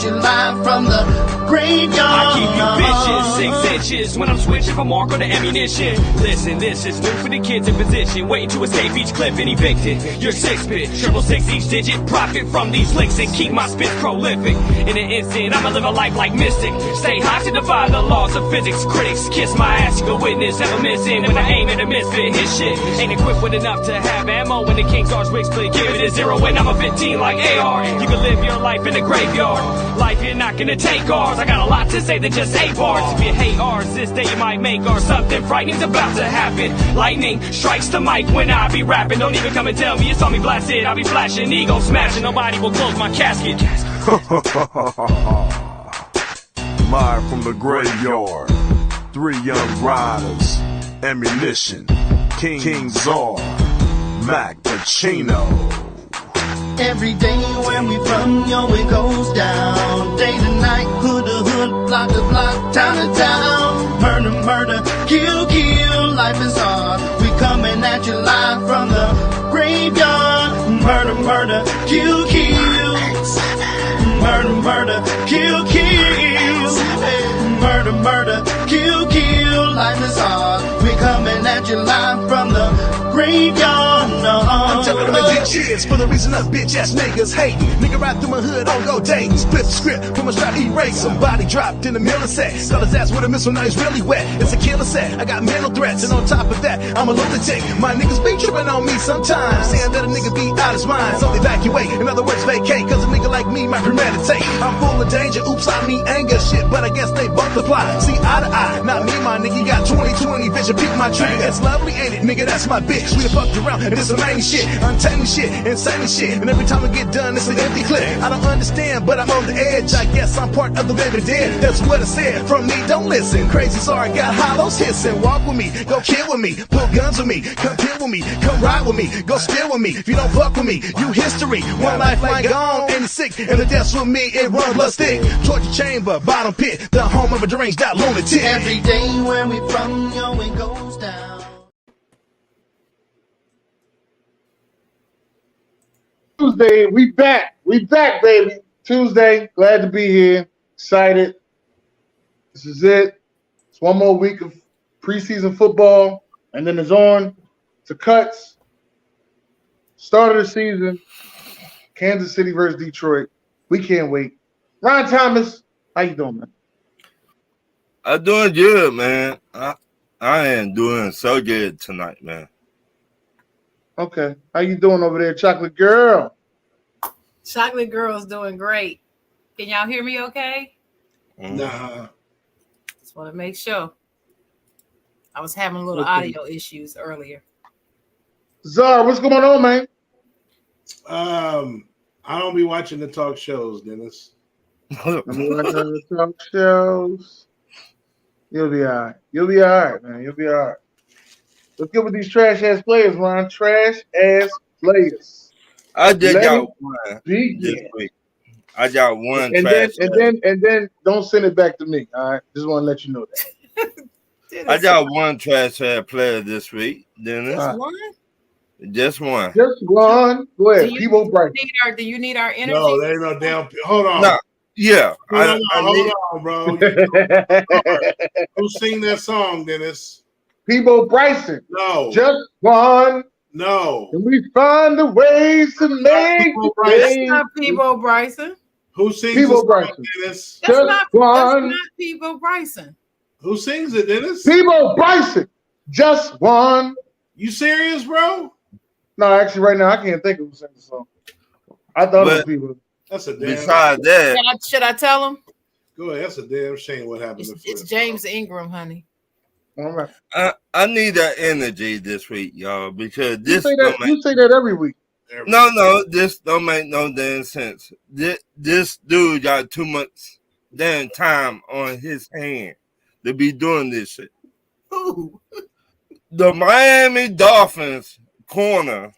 you live from the graveyard. I keep you vicious, 6 inches when I'm switching from Marco to ammunition. Listen, this is new for the kids in position, waiting to escape each clip and evicted. You're 6-bit, 666 each digit, profit from these licks and keep my spit prolific. In an instant, I'ma live a life like Mystic. Stay high to defy the laws of physics. Critics kiss my ass, you can witness, never missing. When I aim at a misfit, his shit ain't equipped with enough to have ammo. When the King's Arch wig split, give it a 0 when I'm a 15 like AR. You can live your life in the graveyard. Life, you're not gonna take ours. I got a lot to say than just 8 bars. If you hate ours, this day you might make ours. Something frightening's about to happen. Lightning strikes the mic when I be rapping. Don't even come and tell me you saw me blasted. I'll be flashing, ego smashing. Nobody will close my casket. Live from the graveyard, 3 young riders, ammunition, King Czar, Mac Pacino. Every day where we from, yo, it goes down. Day to night, hood to hood, block to block, town to town. Murder, murder, kill, kill, life is hard. We coming at you live from the graveyard. Murder, murder, kill, kill. Murder, murder, kill, kill. Murder, murder, kill, kill, life is hard. We coming at you live from the graveyard. I'm telling them legit cheers for the reason us bitch ass niggas hating. Nigga right through my hood on go dating. Split the script from a shot erase. Somebody dropped in the middle of sex. Got his ass with a missile, now he's really wet. It's a killer set. I got mental threats, and on top of that, I'm a lunatic. My niggas be tripping on me sometimes, saying that a nigga be out his mind. So evacuate, in other words, vacate. Cause a nigga like me might premeditate. I'm full of danger, oops, I mean anger shit, but I guess they both apply. See eye to eye, not me, my nigga. You got 20/20 vision, peek my trigger. It's lovely, ain't it, nigga? That's my bitch. We done fucked around, and this some main shit, untamed shit, insane shit. And every time I get done, it's an empty clip. I don't understand, but I'm on the edge. I guess I'm part of the living dead. That's what I said. From me, don't listen. Crazy, sorry, got hollows hissing. Walk with me, go kill with me, pull guns with me, come kill with me, come ride with me, go steal with me. If you don't fuck with me, you history. One lifeline gone, and it's sick. And the death's with me, it run blood stick. Torture chamber, bottom pit, the home of a deranged out lunatic. Every day where we from, yo, it goes down. Tuesday, we back, baby. Tuesday, glad to be here. Excited. This is it. It's one more week of preseason football, and then it's on to cuts. Start of the season. Kansas City versus Detroit. We can't wait. Ron Thomas, how you doing, man? I'm doing good, man. I am doing so good tonight, man. Okay. How you doing over there, Chocolate Girl? Chocolate Girl's doing great. Can y'all hear me okay? Nah. Just want to make sure. I was having a little audio issues earlier. Czar, what's going on, man? I don't be watching the talk shows, Dennis. I'm watching the talk shows. You'll be all right. You'll be all right, man. You'll be all right. Let's get with these trash ass players, Ron. Trash ass players. I just got one this week. I got one trash. And then don't send it back to me. All right. Just want to let you know that. I got one trash player this week. Dennis. Just one? Just one. Just one. Go ahead. People Bryson. Do you need our energy? No, there ain't no damn. Hold on. No. Yeah. Hold on, bro. Who sing that song, Dennis? People Bryson. No. Just one. No. And we find the ways to make That's not Peebo Bryson. Who sings Peebo Bryson? Dennis? That's not Peebo Bryson. Who sings it, Dennis? Peebo Bryson. Just one. You serious, bro? No, actually, right now I can't think of who sings the song. I thought it was people. That's a damn. Besides that, Should I tell him? Go ahead. That's a damn shame. What happened? It's James Ingram, honey. All right. I need that energy this week, y'all, because you say that every week. No, this don't make no damn sense. This dude got too much damn time on his hand to be doing this shit. Ooh. The Miami Dolphins corner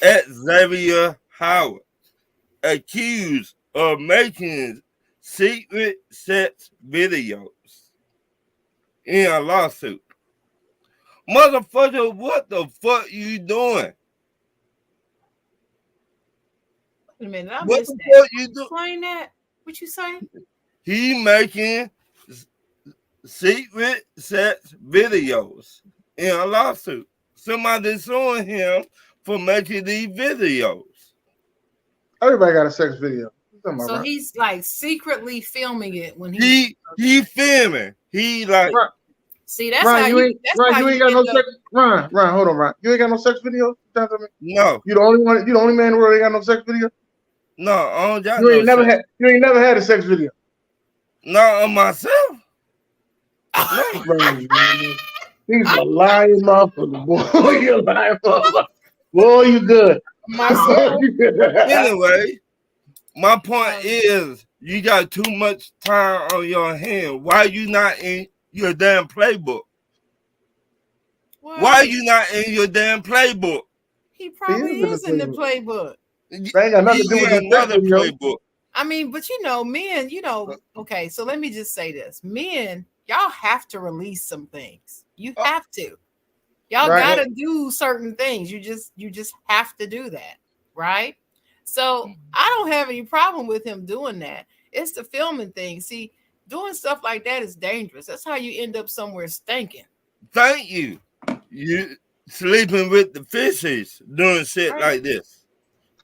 at Xavier Howard accused of making secret sex videos in a lawsuit. Motherfucker, what the fuck you doing? Wait a minute, I What missed the that. fuck you doing? Explain that. What you say? He making secret sex videos in a lawsuit. Somebody's suing him for making these videos. Everybody got a sex video. So he's like secretly filming it when he filming. He like see that's Ron, how you ain't that's Ron, how you ain't got no sex. Ron, hold on, Ron. You ain't got no sex video? No. You the only one. You the only man in the world that ain't got no sex video. No, I don't got you ain't never had. You ain't never had a sex video. Not on myself. No, he's a lying motherfucker, boy. You're a lying motherfucker. Boy, you good. Myself. Anyway, my point is, you got too much time on your hand. Why you not in your damn playbook? Why you not in your damn playbook? He probably is in the playbook. That ain't got nothing to do with another playbook. I mean, but men, okay, so let me just say this. Men, y'all have to release some things. You have to. Y'all gotta do certain things. You just have to do that, right? So I don't have any problem with him doing that. It's the filming thing. See, doing stuff like that is dangerous. That's how you end up somewhere stinking. Thank you. You sleeping with the fishes doing shit like this.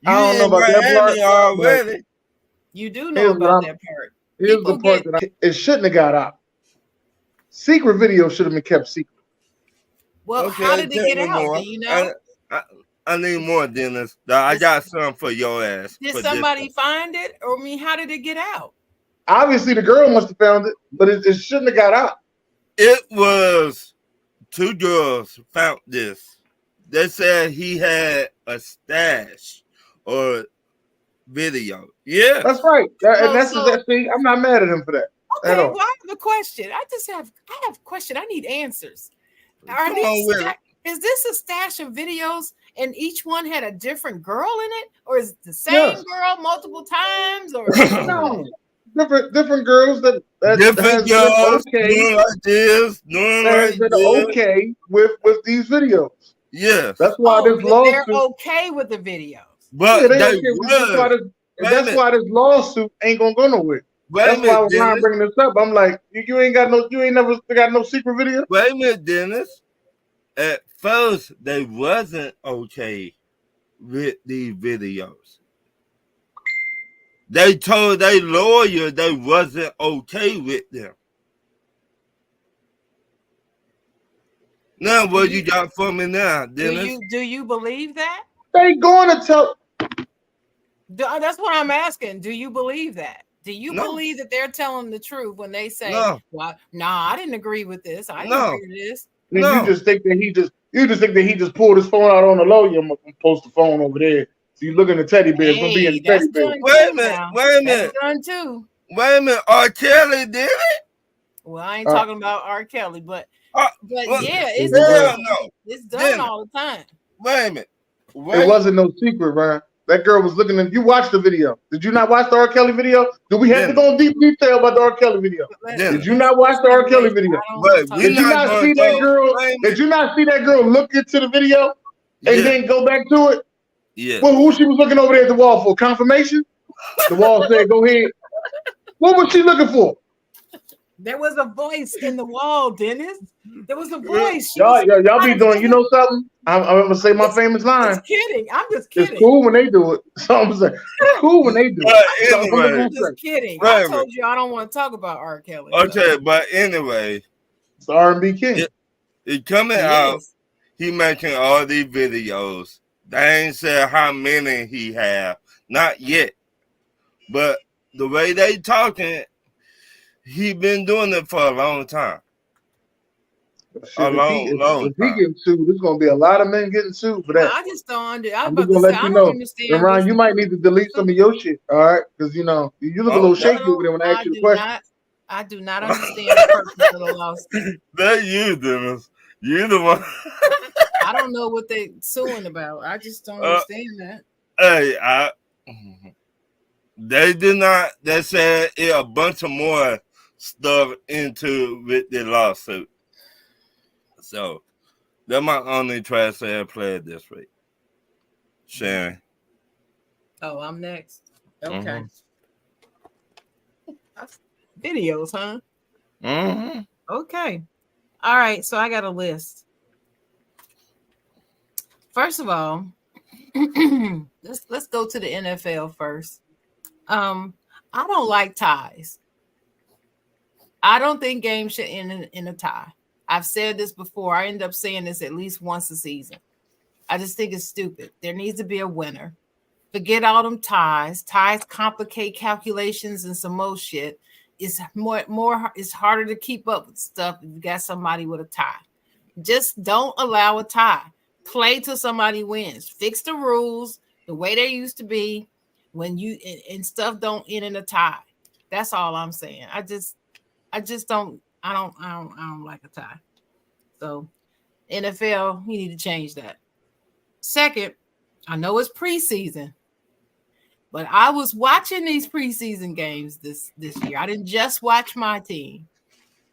You I don't know about that part already. You do know about that part. Here's the part that it shouldn't have got out. Secret video should have been kept secret. Well, how did it get out? Do you know? I need more, Dennis. I got something for your ass. Did somebody find it? Or how did it get out? Obviously, the girl must have found it, but it shouldn't have got out. It was 2 girls found this. They said he had a stash or video. Yeah, that's right. And that's that thing. I'm not mad at him for that. Okay, well, I have a question. I have a question. I need answers. Is this a stash of videos and each one had a different girl in it, or is it the same girl multiple times, or no, different girls that different girls doing like this, okay with these videos. Yes, that's why this lawsuit. They're okay with the videos, but that's why this lawsuit ain't gonna go nowhere. That's why I was trying to bring this up. I'm like, you ain't never got no secret video. Wait a minute, Dennis. At first, they wasn't okay with these videos. They told their lawyer they wasn't okay with them. Now, what you got for me now, Dennis? Do you believe that? They going to tell. That's what I'm asking. Do you believe that? Do you believe that they're telling the truth when they say, well, I didn't agree with this. I didn't agree with this. Then you just think that he just pulled his phone out on the low. You post the phone over there. So you look in the teddy bears. Teddy bears. Wait a minute. That's done too. Wait a minute. R. Kelly did it? Well, I ain't talking about R. Kelly, but it's done all the time. Wait a minute. It wasn't no secret, Ryan. That girl was looking at you. Watched the video. Did you not watch the R. Kelly video? Do we have to go in deep detail about the R. Kelly video? Did you not watch the R. Kelly video? Did you not see that girl? Did you not see that girl look into the video and then go back to it? Yeah. Well, who she was looking over there at the wall for? Confirmation? The wall said, "Go ahead." What was she looking for? There was a voice in the wall, Dennis. There was a voice. Y'all be doing, you know something? I'm gonna say my famous line. Just kidding. I'm just kidding. It's cool when they do it. So I'm saying, it's cool when they do it. Anyway, I'm just kidding. I told you I don't want to talk about R. Kelly. Okay, but anyway, it's the R&B king. It coming out. He making all these videos. They ain't said how many he have. Not yet. But the way they talking, he been doing it for a long time. If he getting sued, there's gonna be a lot of men getting sued for that. I just don't understand. I'm just gonna let you know. And Ron, you might need to delete some of your shit, all right? Because you look a little shaky over there when I ask you the question. I do not understand the purpose of the lawsuit. That's you, Dennis. You the one. I don't know what they suing about. I just don't understand that. Hey, they did not. They said a bunch of more stuff into with the lawsuit. So that's my only trash air player this week. Sharon. Oh, I'm next. Okay. Videos, huh? Mm-hmm. Okay. All right. So I got a list. First of all, let's go to the NFL first. I don't like ties. I don't think games should end in a tie. I've said this before. I end up saying this at least once a season. I just think it's stupid. There needs to be a winner. Forget all them ties. Ties complicate calculations and some more shit. It's more. It's harder to keep up with stuff if you got somebody with a tie. Just don't allow a tie. Play till somebody wins. Fix the rules the way they used to be when you and stuff don't end in a tie. That's all I'm saying. I just don't. I don't like a tie. So NFL, you need to change that. Second, I know it's preseason, but I was watching these preseason games this year. I didn't just watch my team,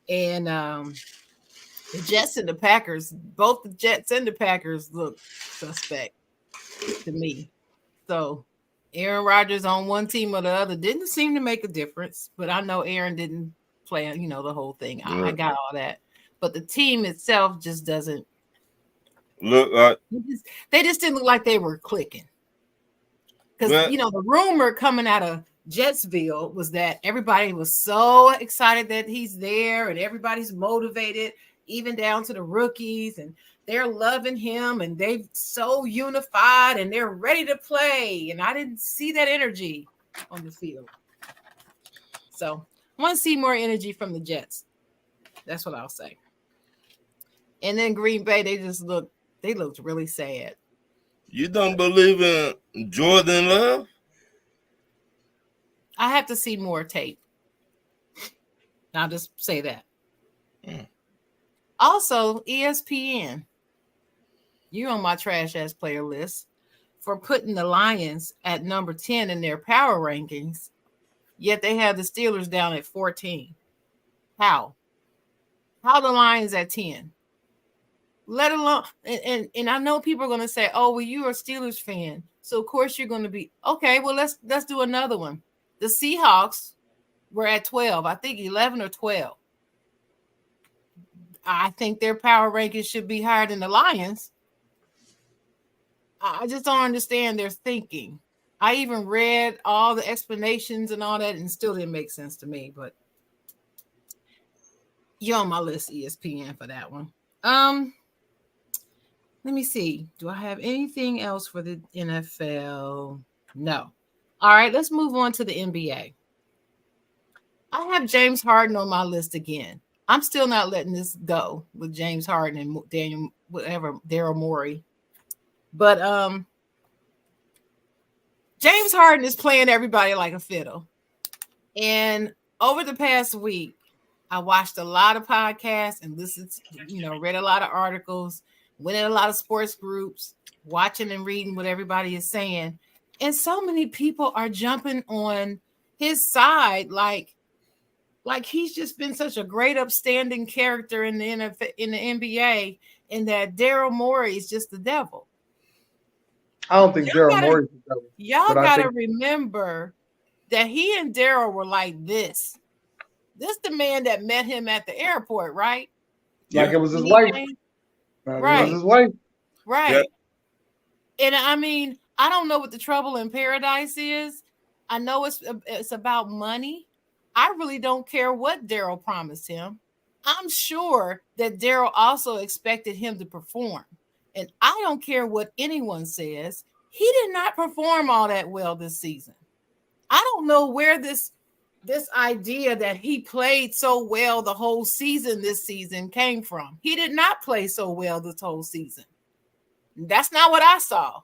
and the Jets and the Packers, both the Jets and the Packers look suspect to me. So Aaron Rodgers on one team or the other didn't seem to make a difference, but I know Aaron didn't play, the whole thing. I got all that. But the team itself just doesn't look like they just didn't look like they were clicking. Because the rumor coming out of Jetsville was that everybody was so excited that he's there and everybody's motivated, even down to the rookies, and they're loving him and they're so unified and they're ready to play. And I didn't see that energy on the field. So I want to see more energy from the Jets. That's what I'll say. And then Green Bay, they looked really sad. You don't believe in Jordan Love? I have to see more tape. I'll just say that. Also, ESPN, you on my trash ass player list for putting the Lions at number 10 in their power rankings, yet they have the Steelers down at 14. How the Lions at 10? Let alone, and I know people are going to say, oh, well, you're a Steelers fan, so of course you're going to be okay. Well, let's do another one. The Seahawks were at 12, I think 11 or 12. I think their power rankings should be higher than the Lions. I just don't understand their thinking. I even read all the explanations and all that, and still didn't make sense to me. But you're on my list, ESPN, for that one. Let me see. Do I have anything else for the NFL? No. All right, let's move on to the NBA. I have James Harden on my list again. I'm still not letting this go with James Harden and Daryl Morey. But James Harden is playing everybody like a fiddle. And over the past week, I watched a lot of podcasts and listened to, read a lot of articles, went in a lot of sports groups, watching and reading what everybody is saying. And so many people are jumping on his side like he's just been such a great upstanding character in the NFL, in the NBA, and that Daryl Morey is just the devil. I don't think Daryl Morey is the devil. Y'all gotta remember that he and Daryl were like this. This the man that met him at the airport, right? Like it was his wife. Right. It was his wife. Right. Yeah. And I mean, I don't know what the trouble in paradise is. I know it's about money. I really don't care what Daryl promised him. I'm sure that Daryl also expected him to perform. And I don't care what anyone says. He did not perform all that well this season. I don't know where this idea that he played so well the whole season this season came from. He did not play so well this whole season. That's not what I saw.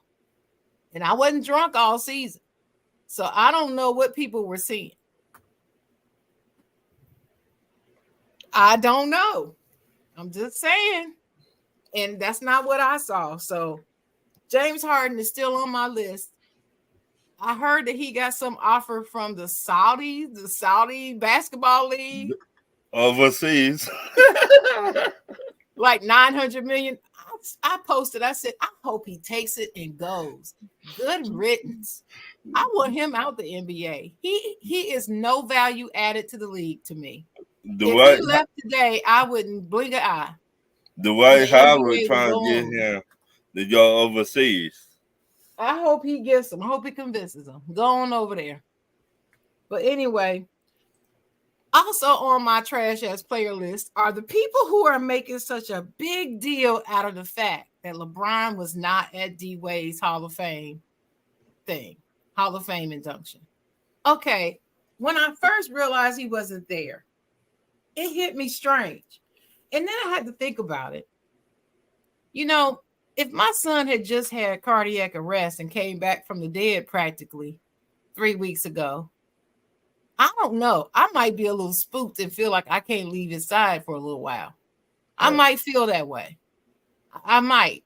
And I wasn't drunk all season. So I don't know what people were seeing. I don't know. I'm just saying. And that's not what I saw. So James Harden is still on my list. I heard that he got some offer from the Saudi basketball league. Overseas. Like 900 million. I posted, I said, I hope he takes it and goes. Good riddance. I want him out the NBA. He is no value added to the league to me. If he left today, I wouldn't blink an eye. Dwight Howard trying to get him to go overseas. I hope he gets him. I hope he convinces him. Go on over there. But anyway, also on my trash ass player list are the people who are making such a big deal out of the fact that LeBron was not at D-Wade's Hall of Fame induction. Okay, when I first realized he wasn't there, it hit me strange. And then I had to think about it. You know, if my son had just had cardiac arrest and came back from the dead practically 3 weeks ago, I don't know. I might be a little spooked and feel like I can't leave his side for a little while. I might feel that way. I might.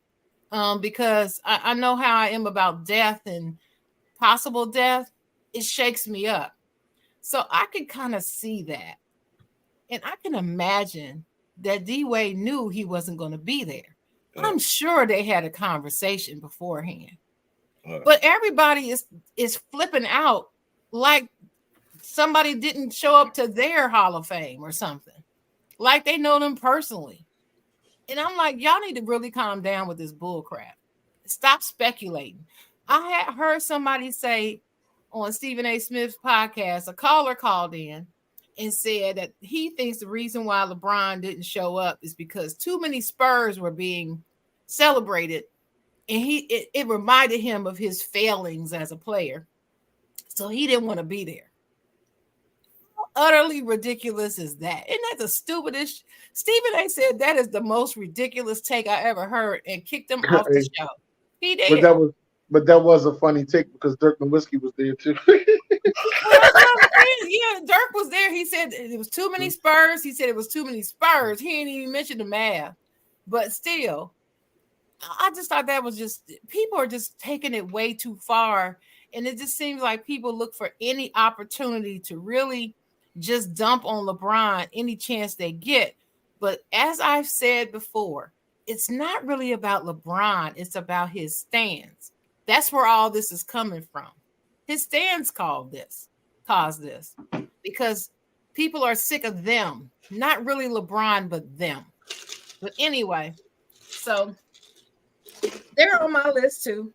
Because I know how I am about death and possible death. It shakes me up. So I can kind of see that. And I can imagine that D-Wade knew he wasn't going to be there. I'm sure they had a conversation beforehand. But everybody is flipping out like somebody didn't show up to their Hall of Fame or something. Like they know them personally. And I'm like, y'all need to really calm down with this bull crap. Stop speculating. I had heard somebody say on Stephen A. Smith's podcast, a caller called in and said that he thinks the reason why LeBron didn't show up is because too many Spurs were being celebrated, and it reminded him of his failings as a player, so he didn't want to be there. How utterly ridiculous is that? Isn't that the stupidest? Stephen A. said that is the most ridiculous take I ever heard and kicked him off the show. He did. But that was a funny take because Dirk Nowitzki was there too. Yeah, Dirk was there. He said it was too many Spurs. He said it was too many Spurs. He didn't even mention the math. But still, I just thought that was just, people are just taking it way too far. And it just seems like people look for any opportunity to really just dump on LeBron any chance they get. But as I've said before, it's not really about LeBron. It's about his stands. That's where all this is coming from. His stands caused this because people are sick of them. Not really LeBron, but them. But anyway, so they're on my list too.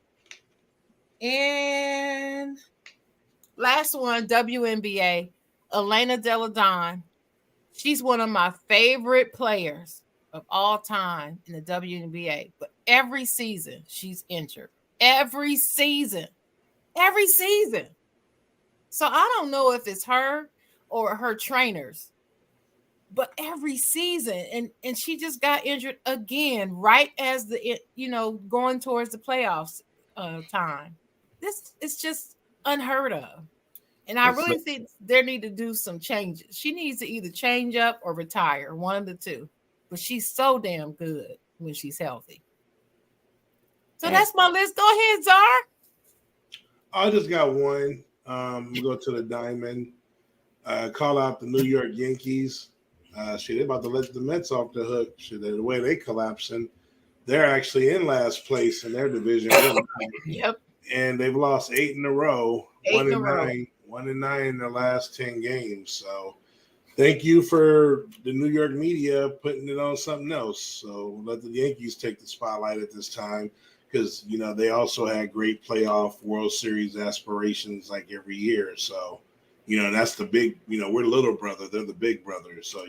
And last one, WNBA, Elena Delle Donne. She's one of my favorite players of all time in the WNBA. But every season she's injured. Every season. So I don't know if it's her or her trainers, but every season, and she just got injured again right as going towards the playoffs time. This is just unheard of, and I really think there need to do some changes. She needs to either change up or retire, one of the two. But she's so damn good when she's healthy. So that's my list. Go ahead, Czar. I just got one. We go to the Diamond. Call out the New York Yankees. They're about to let the Mets off the hook. The way they collapsing, they're actually in last place in their division. Yep. And they've lost 8 in a row. 1 and 9 in their last 10 games. So thank you for the New York media putting it on something else. So let the Yankees take the spotlight at this time. Because, they also had great playoff World Series aspirations like every year. So, that's the big, we're little brother. They're the big brother. So,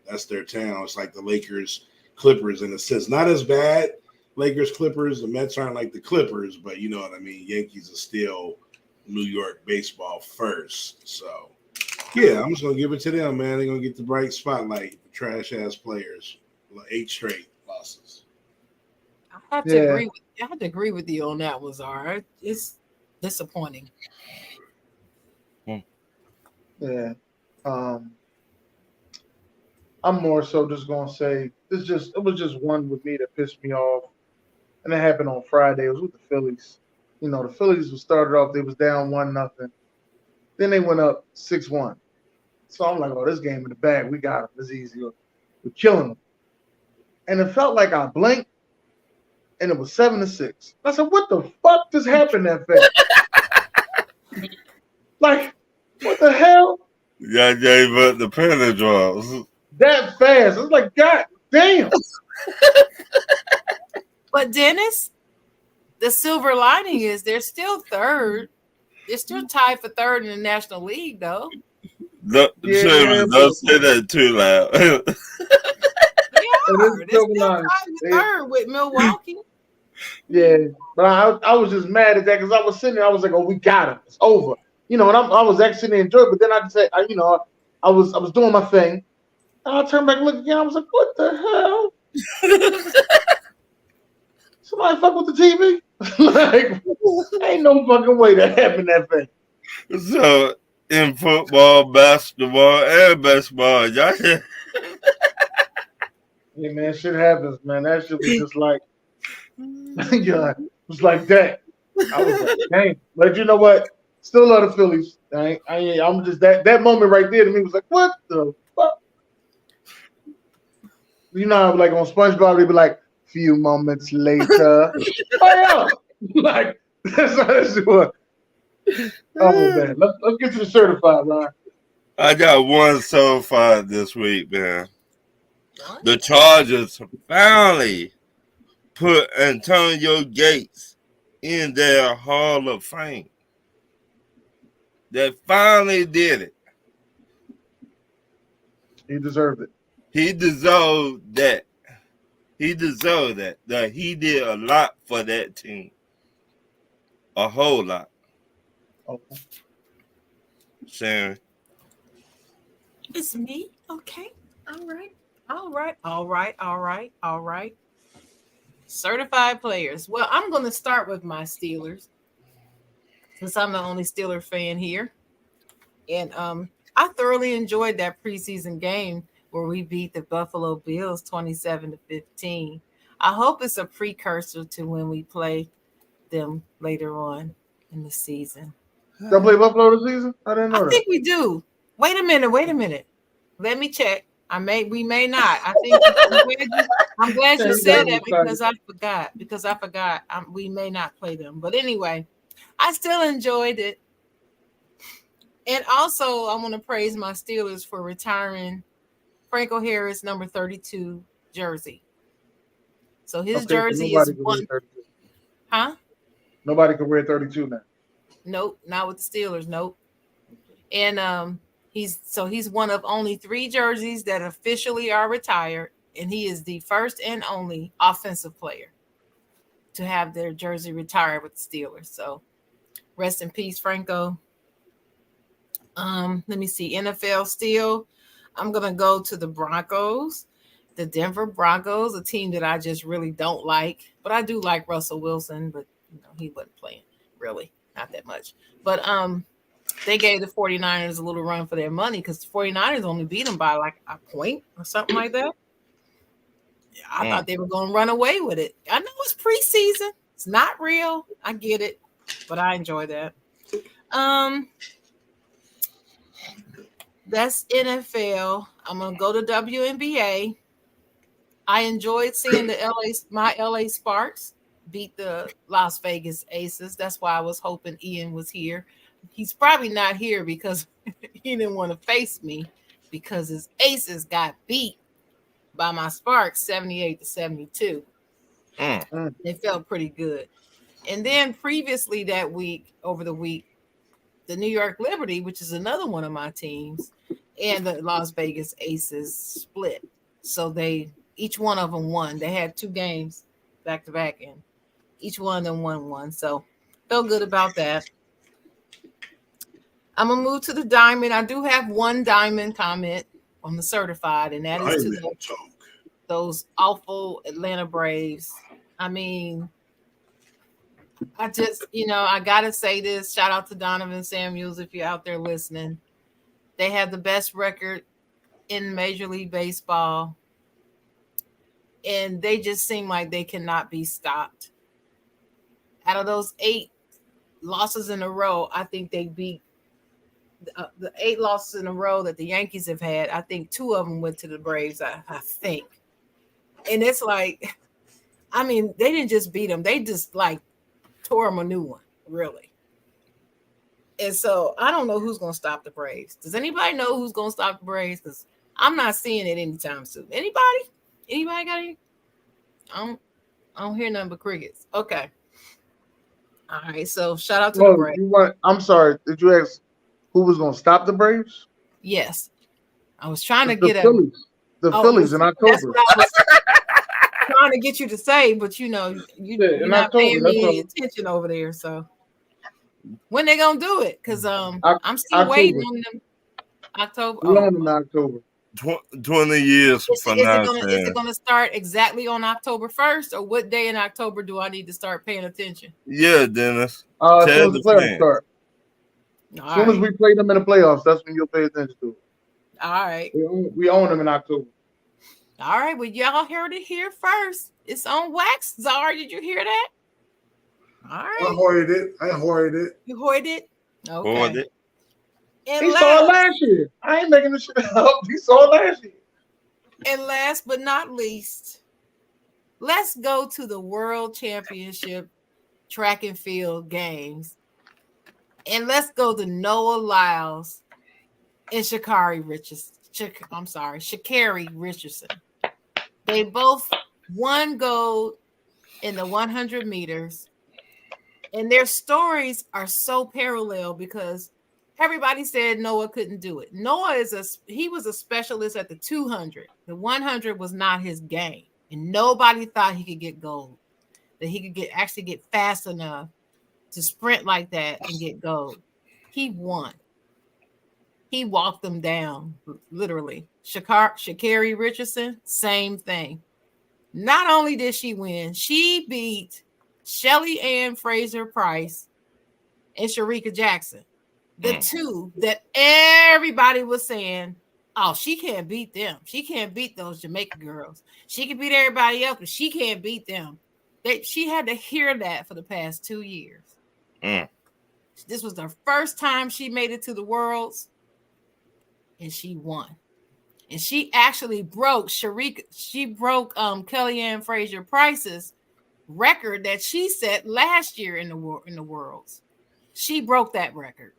that's their town. It's like the Lakers, Clippers in a sense. Not as bad, Lakers, Clippers. The Mets aren't like the Clippers, but you know what I mean? Yankees are still New York baseball first. So, yeah, I'm just going to give it to them, man. They're going to get the bright spotlight for trash-ass players. 8 straight losses. I have to agree with you on that one, Zara. It's disappointing. Yeah. I'm more so just gonna say it was just one with me that pissed me off. And it happened on Friday. It was with the Phillies. The Phillies was started off, they was down 1-0. Then they went up 6-1. So I'm like, oh, this game in the bag. We got them. It's easy. We're killing them. And it felt like I blinked. And it was 7-6. I said, "What the fuck just happened that fast?" Like, what the hell? Y'all gave up the penalty draws. That fast. It's like, God damn. But Dennis, the silver lining is they're still third. They're still tied for third in the National League, though. Don't say that too loud. They're still tied for third with Milwaukee. Yeah, but I was just mad at that because I was sitting there. I was like, "Oh, we got him. It's over." And I was actually enjoying it. But then I just said, I was doing my thing. And I turned back and looked again. I was like, "What the hell? Somebody fuck with the TV? Like, ain't no fucking way that happened that thing." So in football, basketball, and baseball, y'all. Hey man, shit happens, man. That shit was just like, yeah, it was like that. I was like, dang. But you know what? Still love the Phillies. I'm just that moment right there to me was like, what the fuck? You know how like on SpongeBob they be like, few moments later. Oh yeah. Like that's how that shit was. Oh man. Let's get to the certified, Ryan. I got one so far this week, man. The Chargers finally put Antonio Gates in their Hall of Fame. They finally did it. He deserved it. He deserved that. He deserved that. That he did a lot for that team. A whole lot. Okay. Sharon. It's me? Okay. All right. Certified players. Well, I'm going to start with my Steelers since I'm the only Steeler fan here. And I thoroughly enjoyed that preseason game where we beat the Buffalo Bills 27-15. I hope it's a precursor to when we play them later on in the season. Y'all play Buffalo this season? I didn't know that. I think we do. Wait a minute. Let me check. We may not. I think I'm glad you said that because I forgot. We may not play them. But anyway, I still enjoyed it. And also, I want to praise my Steelers for retiring Franco Harris number 32 jersey. So his jersey is one. Huh? Nobody can wear 32 now. Nope, not with the Steelers. Nope. And he's one of only 3 jerseys that officially are retired, and he is the first and only offensive player to have their jersey retired with the Steelers. So rest in peace, Franco. Let me see. NFL still. I'm gonna go to the Broncos, the Denver Broncos, a team that I just really don't like, but I do like Russell Wilson, but he wasn't playing really, not that much. But they gave the 49ers a little run for their money because the 49ers only beat them by like a point or something like that. I thought they were going to run away with it. I know it's preseason. It's not real. I get it, but I enjoy that. That's NFL. I'm going to go to WNBA. I enjoyed seeing my LA Sparks beat the Las Vegas Aces. That's why I was hoping Ian was here. He's probably not here because he didn't want to face me because his Aces got beat by my Sparks 78-72. It felt pretty good. And then previously that week, over the week, the New York Liberty, which is another one of my teams, and the Las Vegas Aces split. So each one of them won. They had 2 games back to back, and each one of them won one. So felt good about that. I'm going to move to the diamond. I do have one diamond comment on the certified, and that is to those awful Atlanta Braves. I mean, I just, I got to say this. Shout out to Donovan Samuels if you're out there listening. They have the best record in Major League Baseball, and they just seem like they cannot be stopped. Out of those 8 losses in a row, I think they beat the 8 losses in a row that the Yankees have had. I think 2 of them went to the Braves, I think. And it's like, I mean, they didn't just beat them. They just like tore them a new one, really. And so I don't know who's going to stop the Braves. Does anybody know who's going to stop the Braves? Because I'm not seeing it anytime soon. Anybody? Anybody got any? I don't hear nothing but crickets. Okay. All right. So shout out to the Braves. I'm sorry. Did you ask who was going to stop the Braves? Yes. I was trying to the get Phillies. The Phillies in October. That's what I was trying to get you to say, but you're not October, paying me any attention over there. So when they gonna do it? Because I'm still waiting on them. October. We on in October. 20 years from now. Is it gonna start exactly on October 1st, or what day in October do I need to start paying attention? Yeah, Dennis. As soon as the playoffs start. As soon as we play them in the playoffs, that's when you'll pay attention to it. All right. We own them in October. All right. Well, y'all heard it here first. It's on wax. Czar, did you hear that? All right. I hoarded it. You hoarded it? Okay. Hoarded it. He saw it last year. I ain't making this shit up. He saw it last year. And last but not least, let's go to the World Championship Track and Field Games. And let's go to Noah Lyles and Sha'Carri Richardson. They both won gold in the 100 meters. And their stories are so parallel because everybody said Noah couldn't do it. Noah he was a specialist at the 200. The 100 was not his game. And nobody thought he could get gold. That he could actually get fast enough to sprint like that and get gold. He won. He walked them down, literally. Sha'Carri Richardson, same thing. Not only did she win, she beat Shelly Ann Fraser-Price and Shericka Jackson. The two that everybody was saying, oh, she can't beat them. She can't beat those Jamaican girls. She can beat everybody else, but she can't beat them. She had to hear that for the past 2 years. This was the first time she made it to the Worlds, and she won. And she actually broke Kellyanne Fraser-Price's record that she set last year in the Worlds. She broke that record.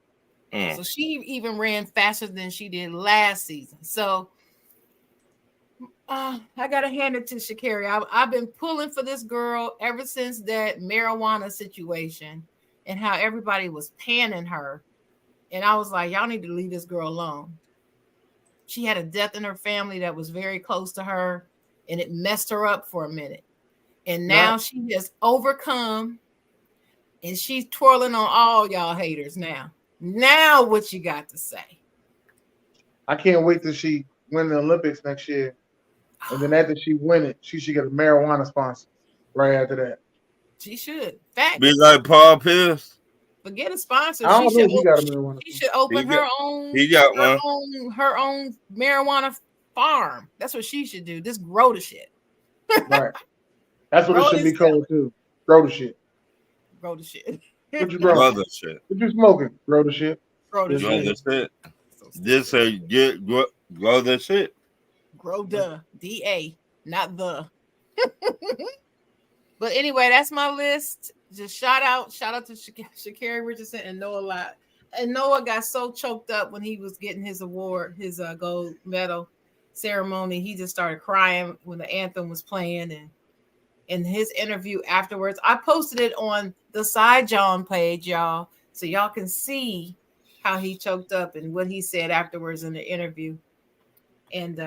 So she even ran faster than she did last season. So I got to hand it to Sha'Carri. I've been pulling for this girl ever since that marijuana situation and how everybody was panning her. And I was like, y'all need to leave this girl alone. She had a death in her family that was very close to her, and it messed her up for a minute. And now she has overcome, and she's twirling on all y'all haters now. Now what you got to say? I can't wait till she win the Olympics next year. And then after she win it, she should get a marijuana sponsor right after that. She should. Fact. Be like Paul Pierce. Forget a sponsor. I don't know if he got a marijuana. She should open her own marijuana farm. That's what she should do. Just grow the shit. Right. That's what it should be called too. Grow the shit. Grow the shit. What you growing? Grow the shit. What you smoking? Grow the shit. Grow the shit. This say grow the shit. Grow the D-A, not the. But anyway, that's my list. Just shout out to Sha'Carri Richardson and Noah Lyles. And Noah got so choked up when he was getting his award, his gold medal ceremony. He just started crying when the anthem was playing. And in his interview afterwards, I posted it on the Side John page, y'all, so y'all can see how he choked up and what he said afterwards in the interview. And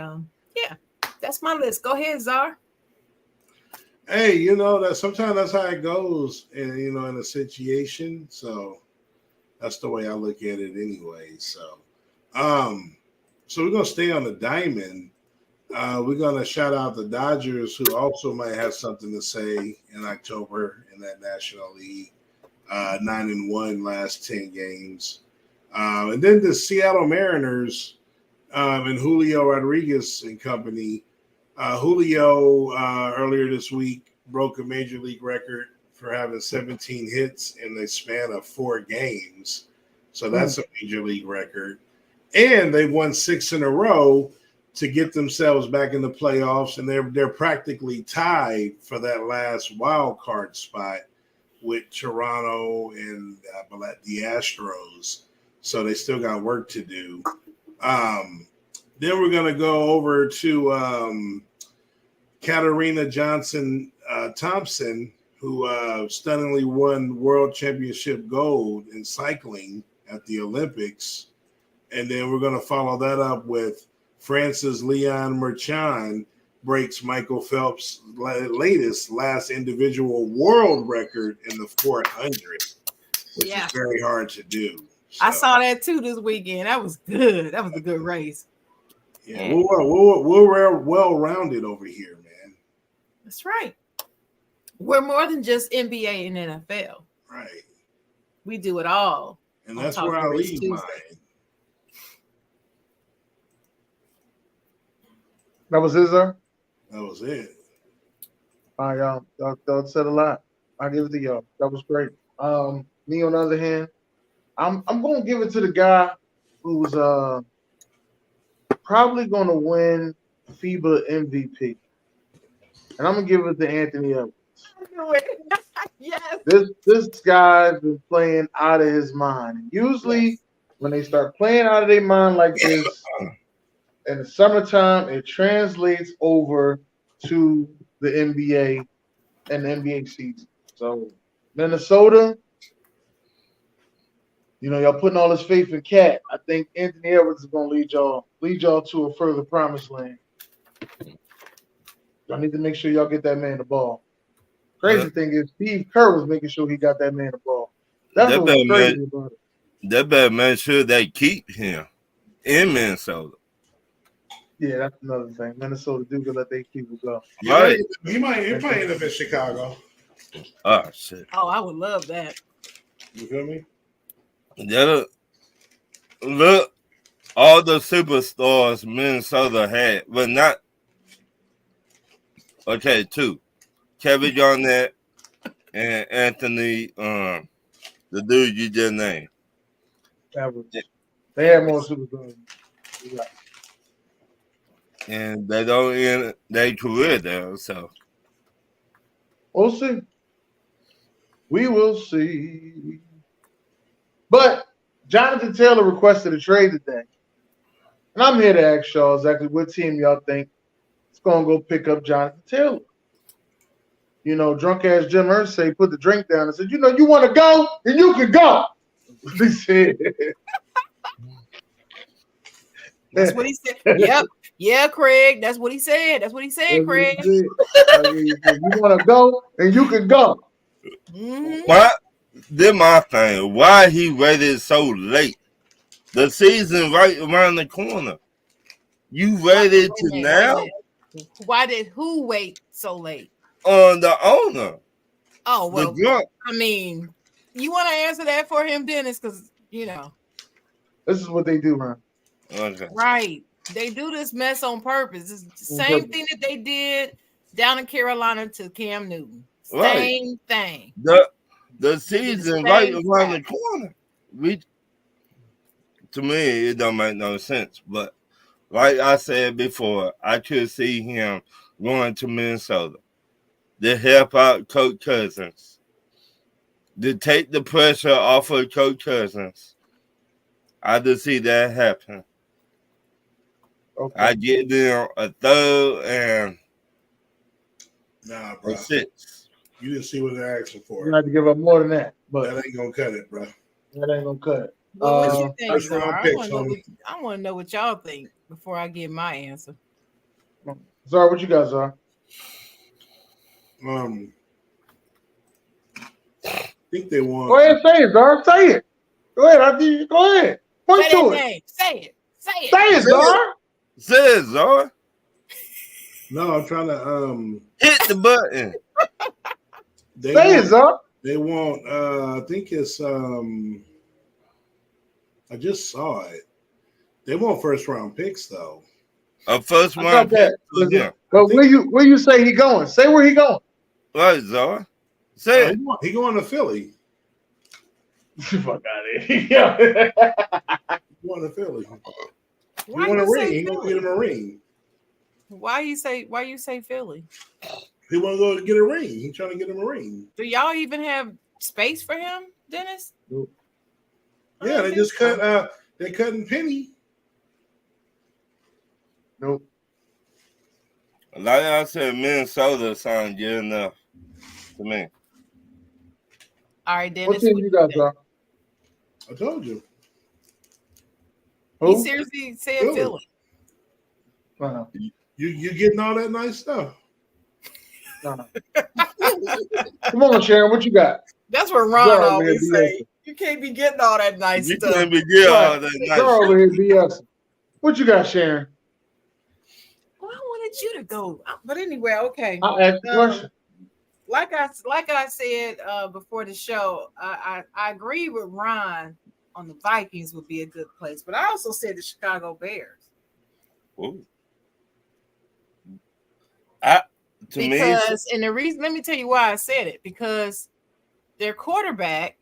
yeah, that's my list. Go ahead, Czar. Hey, that sometimes that's how it goes, and in a situation. So that's the way I look at it, anyway. So, so we're gonna stay on the diamond. We're gonna shout out the Dodgers, who also might have something to say in October in that National League. 9-1 last 10 games, and then the Seattle Mariners and Julio Rodriguez and company. Julio earlier this week broke a major league record for having 17 hits in the span of 4 games. So that's a major league record. And they've won 6 in a row to get themselves back in the playoffs. And they're practically tied for that last wild card spot with Toronto and the Astros. So they still got work to do. Then we're going to go over to Katarina Johnson Thompson, who stunningly won world championship gold in cycling at the Olympics. And then we're going to follow that up with Francis Leon Merchan breaks Michael Phelps' last individual world record in the 400, which is very hard to do. So, I saw that too this weekend. That was good. That was a good race. Yeah, we're well-rounded over here, man. That's right. We're more than just NBA and NFL. Right. We do it all. And that's where I leave mine. That was his, sir? That was it. All right, y'all said a lot. I'll give it to y'all. That was great. Me, on the other hand, I'm going to give it to the guy who's probably going to win FIBA MVP. And I'm going to give it to Anthony Edwards. Yes. This guy's been playing out of his mind. Usually, when they start playing out of their mind like this, in the summertime, it translates over to the NBA and the NBA season. So, Minnesota, y'all putting all this faith in Cat. I think Anthony Edwards is going to lead y'all to a further promised land. Y'all need to make sure y'all get that man the ball. Crazy thing is, Steve Kerr was making sure he got that man the ball. That's what was crazy about it. They better make sure they keep him in Minnesota. Yeah, that's another thing. Minnesota do let they people go. Right. He might playing up in Chicago. Oh, shit. Oh, I would love that. You feel me? Look, all the superstars Minnesota had, but not. Okay, two. Kevin Garnett and Anthony, the dude you just named. They had more superstars. Yeah. And they don't end their career there, so. We'll see. We will see. But Jonathan Taylor requested a trade today. And I'm here to ask y'all exactly what team y'all think is going to go pick up Jonathan Taylor. Drunk ass Jim Irsay put the drink down and said, you want to go? Then you can go. He said. That's what he said. Yep. Yeah, Craig. That's what he said. Craig. You want to go? And you can go. Mm-hmm. What? This my thing. Why he waited so late? The season right around the corner. You waited to now? Who wait so late? The owner. Oh, well, I mean, you want to answer that for him, Dennis? Because, This is what they do, man. Okay. Right. They do this mess on purpose. It's the same thing that they did down in Carolina to Cam Newton. Same thing. The season right around the corner. To me, it don't make no sense. But like I said before, I could see him going to Minnesota to help out Coach Cousins, to take the pressure off of Coach Cousins. I just see that happen. Okay. I get them a third and bro. A 6. You didn't see what they're asking for. You have to give up more than that, but that ain't gonna cut it, bro. That ain't gonna cut it. What you think, Zara? I want to know what y'all think before I give my answer. Zara, what you got, Zara? I think they want. Go ahead, say it, Zara. Say it. Go ahead. Go ahead. Point to it. Say it. Say it, Zara. Say it, Zara. No, I'm trying to hit the button. Say it, Zara. They want. I think it's. I just saw it. They want first round picks though. A first round pick. Yeah. But where you say he going? Say where he going. Right, Zara. Say it. He going to Philly. Fuck out of here. He going to Philly. He Why want a you ring. say He gonna get him a ring. Why you say Philly? He want to go get a ring. He trying to get him a ring. Do y'all even have space for him, Dennis? Nope. Yeah, they just cut. They cutting Penny. Nope. Like I said, Minnesota sounds good enough to me. All right, Dennis. What team you got, John? I told you. Who? He seriously said Philly. No. You getting all that nice stuff. No. Come on, Sharon. What you got? That's what Ron always say. You can't be getting all that nice You stuff. can't be getting all that nice Girl stuff. over here BS. What you got, Sharon? Well, I wanted you to go, but anyway, okay. I'll ask the question. Like I said before the show, I agree with Ron on the Vikings would be a good place, but I also said the Chicago Bears. Ooh. And the reason, let me tell you why I said it, because their quarterback,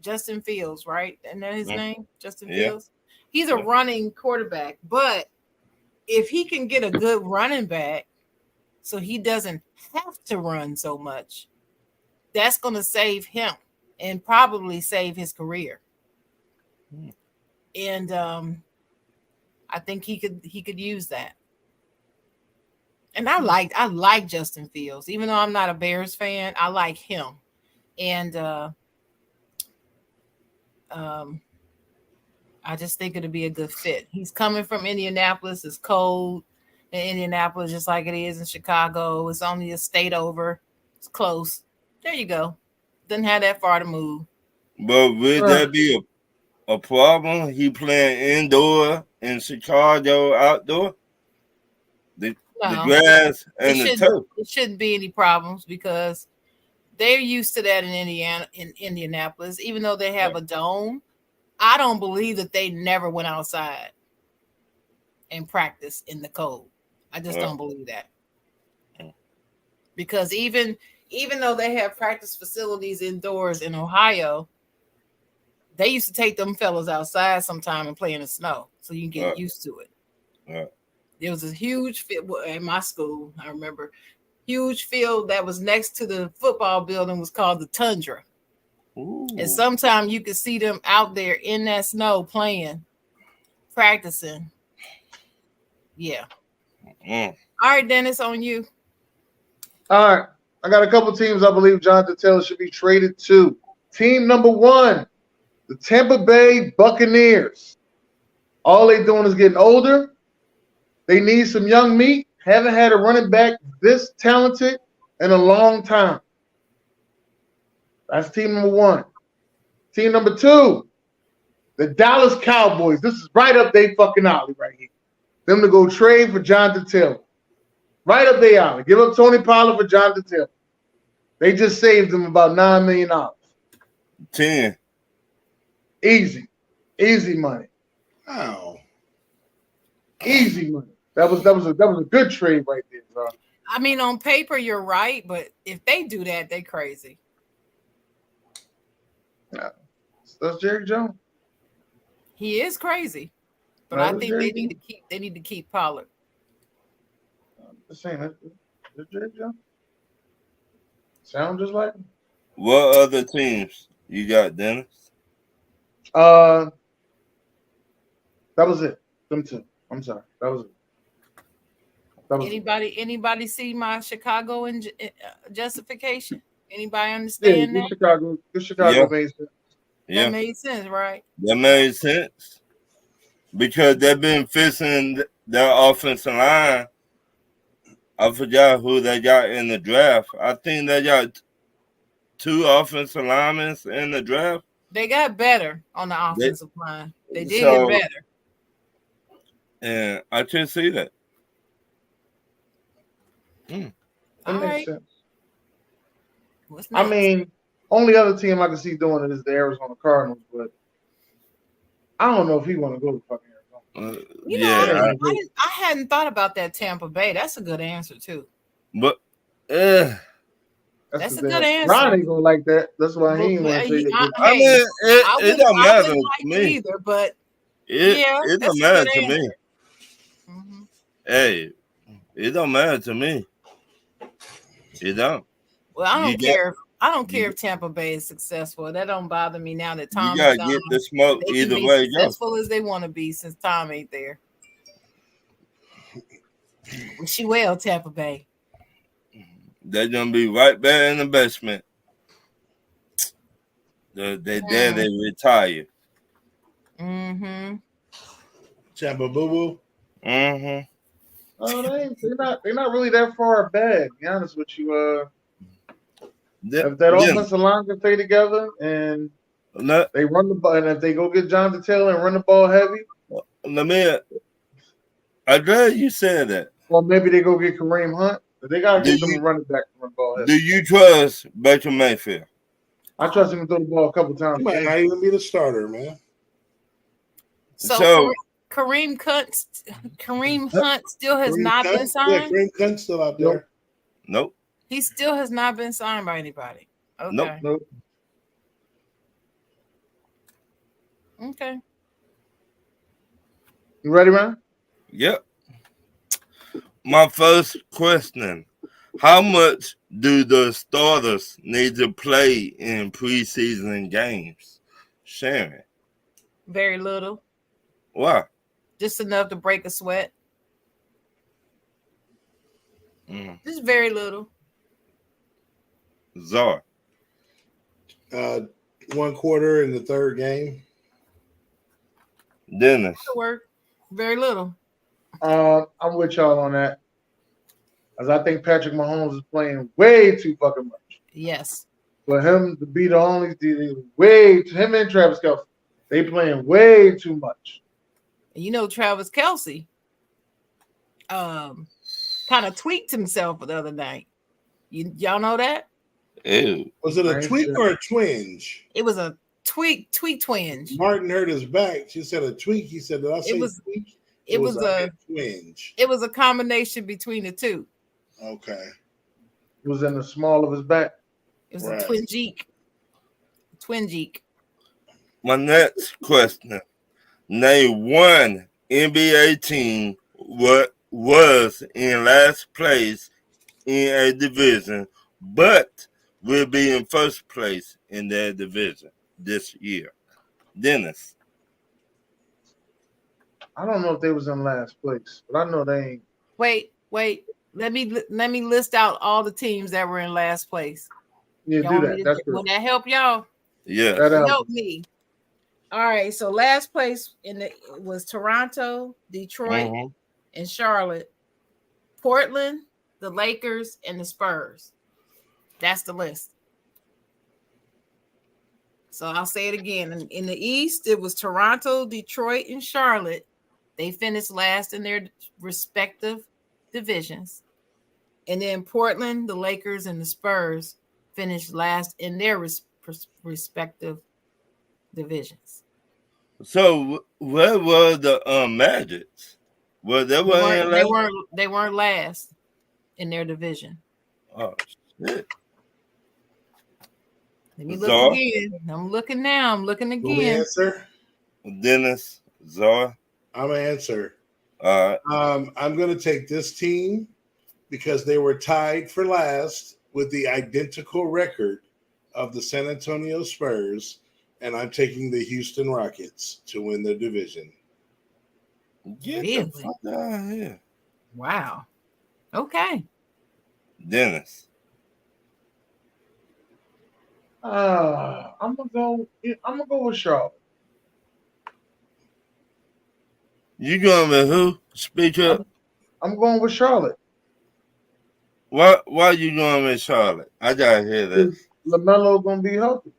Justin Fields, right? Isn't that his name? Justin Fields. He's a running quarterback, but if he can get a good running back so he doesn't have to run so much, that's going to save him and probably save his career. And I think he could use that. And I like Justin Fields, even though I'm not a Bears fan. I like him, and I just think it'll be a good fit. He's coming from Indianapolis. It's cold in Indianapolis, just like it is in Chicago. It's only a state over. It's close. There you go. Doesn't have that far to move. But would that be a problem? He playing indoor in Chicago, outdoor? The grass and the turf. It shouldn't be any problems because they're used to that in Indianapolis. Even though they have a dome, I don't believe that they never went outside and practiced in the cold. I just don't believe that. Because even though they have practice facilities indoors in Ohio, they used to take them fellas outside sometime and play in the snow so you can get used to it. There was a huge field at my school. I remember huge field that was next to the football building was called the Tundra. Ooh. And sometimes you could see them out there in that snow playing, practicing. Yeah. All right, Dennis, on you. All right. I got a couple teams I believe Jonathan Taylor should be traded to. Team number 1, the Tampa Bay Buccaneers. All they doing is getting older. They need some young meat. Haven't had a running back this talented in a long time. That's team number 1. Team number 2, the Dallas Cowboys. This is right up their fucking alley right here. Them to go trade for Jonathan Taylor. Right up their alley. Give up Tony Pollard for Jonathan Taylor. They just saved them about $9 million. 10. Easy. Easy money. Wow. Easy money. That was a good trade right there, bro. I mean, on paper, you're right, but if they do that, they crazy. Yeah. That's Jerry Jones. He is crazy. But I think they need to keep Pollard. I'm just saying that's Jerry Jones. Sound just like him. What other teams you got, Dennis? That was it. Them 2. I'm sorry. That was it. Anybody see my Chicago justification? Anybody understand that? Chicago made sense. That made sense, right? That made sense. Because they've been fixing their offensive line. I forgot who they got in the draft. I think they got 2 offensive linemen in the draft. They got better on the offensive line. They did get better. And I can see that. That makes sense. What's next? I mean, only other team I can see doing it is the Arizona Cardinals, but I don't know if he want to go to fucking Arizona. I hadn't thought about that Tampa Bay. That's a good answer too. But that's a good answer. Ron ain't gonna like that. That's why he ain't want to take it. I mean, it don't matter to me either, but it don't matter to me. Mm-hmm. Hey, it don't matter to me. It don't. Well, I don't care. I don't care if Tampa Bay is successful. That don't bother me now that Tom You is gotta gone. get the smoke They either can be way. Go. successful as they want to be since Tom ain't there. Wish you well, Tampa Bay. They're gonna be right there in the basement. They retire. Mm-hmm. Tampa Boo Boo. Mm-hmm. Oh, they're not really that far bad. To be honest with you, if that offensive line can stay together and they run the ball, and if they go get Jonathan Taylor and run the ball heavy, I'm glad you said that. Well, maybe they go get Kareem Hunt, but they gotta get some running back to run the ball heavy. Do you trust Baker Mayfield? I trust him to throw the ball a couple times. He might not even be the starter, man. So Kareem Hunt still has not been signed. Yeah, Kareem Hunt's still out there. Nope. He still has not been signed by anybody. Okay. Nope. Okay. You ready, man? Yep. My first question: how much do the starters need to play in preseason games? Sharon. Very little. Why? Just enough to break a sweat. Just very little. Czar. 1 quarter in the third game. Dennis. Work. Very little. I'm with y'all on that. As I think Patrick Mahomes is playing way too fucking much. Yes. For him to be the only him and Travis Kelce, they playing way too much. You know, Travis Kelce kind of tweaked himself the other night. Y'all know that? Ew. Was it a tweak or a twinge? It was a tweak twinge. Martin hurt his back. She said a tweak. He said, "Did I say tweak?" It was a twinge. It was a combination between the two. Okay. It was in the small of his back. It was a twingeek. Twingeek. My next question: name one NBA team what was in last place in a division, but will be in first place in their division this year. Dennis. I don't know if they was in last place, but I know they ain't. Wait. Let me list out all the teams that were in last place. Yeah, y'all do that. That's good. Will that help y'all? Yeah. Help me. All right. So last place was Toronto, Detroit, and Charlotte, Portland, the Lakers, and the Spurs. That's the list. So I'll say it again. In the East, it was Toronto, Detroit, and Charlotte. They finished last in their respective divisions. And then Portland, the Lakers, and the Spurs finished last in their respective divisions. So where were the Magics? They weren't last in their division. Oh shit. Let me look again. I'm looking now. I'm looking again. Answer? Dennis, Czar. I'm gonna answer. All right. I'm gonna take this team because they were tied for last with the identical record of the San Antonio Spurs, and I'm taking the Houston Rockets to win the division. Get the fuck out of here. Wow. Okay. Dennis. I'm gonna go with Charlotte. You going with who? Speak up. I'm going with Charlotte. Why are you going with Charlotte? I gotta hear this. LaMelo gonna be healthy.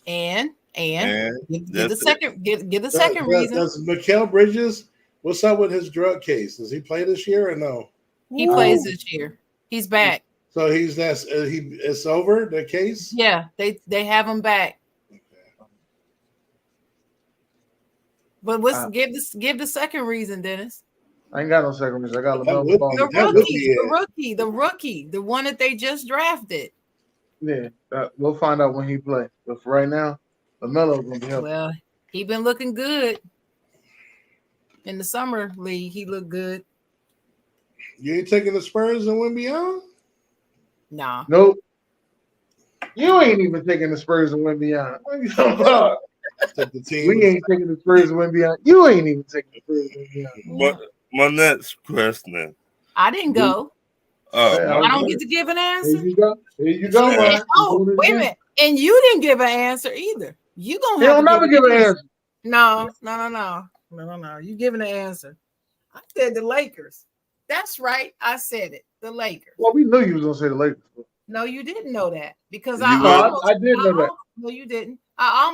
And give the second reason. Does Mikal Bridges? What's up with his drug case? Does he play this year or no? He plays this year. He's back. So it's over the case. Yeah, they have him back. Okay. But give the second reason, Dennis. I ain't got no second reason. I got the rookie, the one that they just drafted. Yeah, we'll find out when he plays. But for right now, LaMelo gonna be healthy. Well, he been looking good in the summer league. He looked good. You ain't taking the Spurs and win beyond? Nah. Nope. You ain't even taking the Spurs to win beyond. What are you talking about? Took the team. We ain't taking the Spurs to win beyond. You ain't even taking the Spurs to win beyond. My next question. I didn't go. Oh, I don't get to give an answer. Here you go. Here you go, man. Oh, wait a minute. And you didn't give an answer either. You gonna They have don't to never give an answer. No. You giving an answer. I said the Lakers. That's right. I said it. The Lakers. Well, we knew you was gonna say the Lakers. No, you didn't know that because I did know that. No, you didn't. I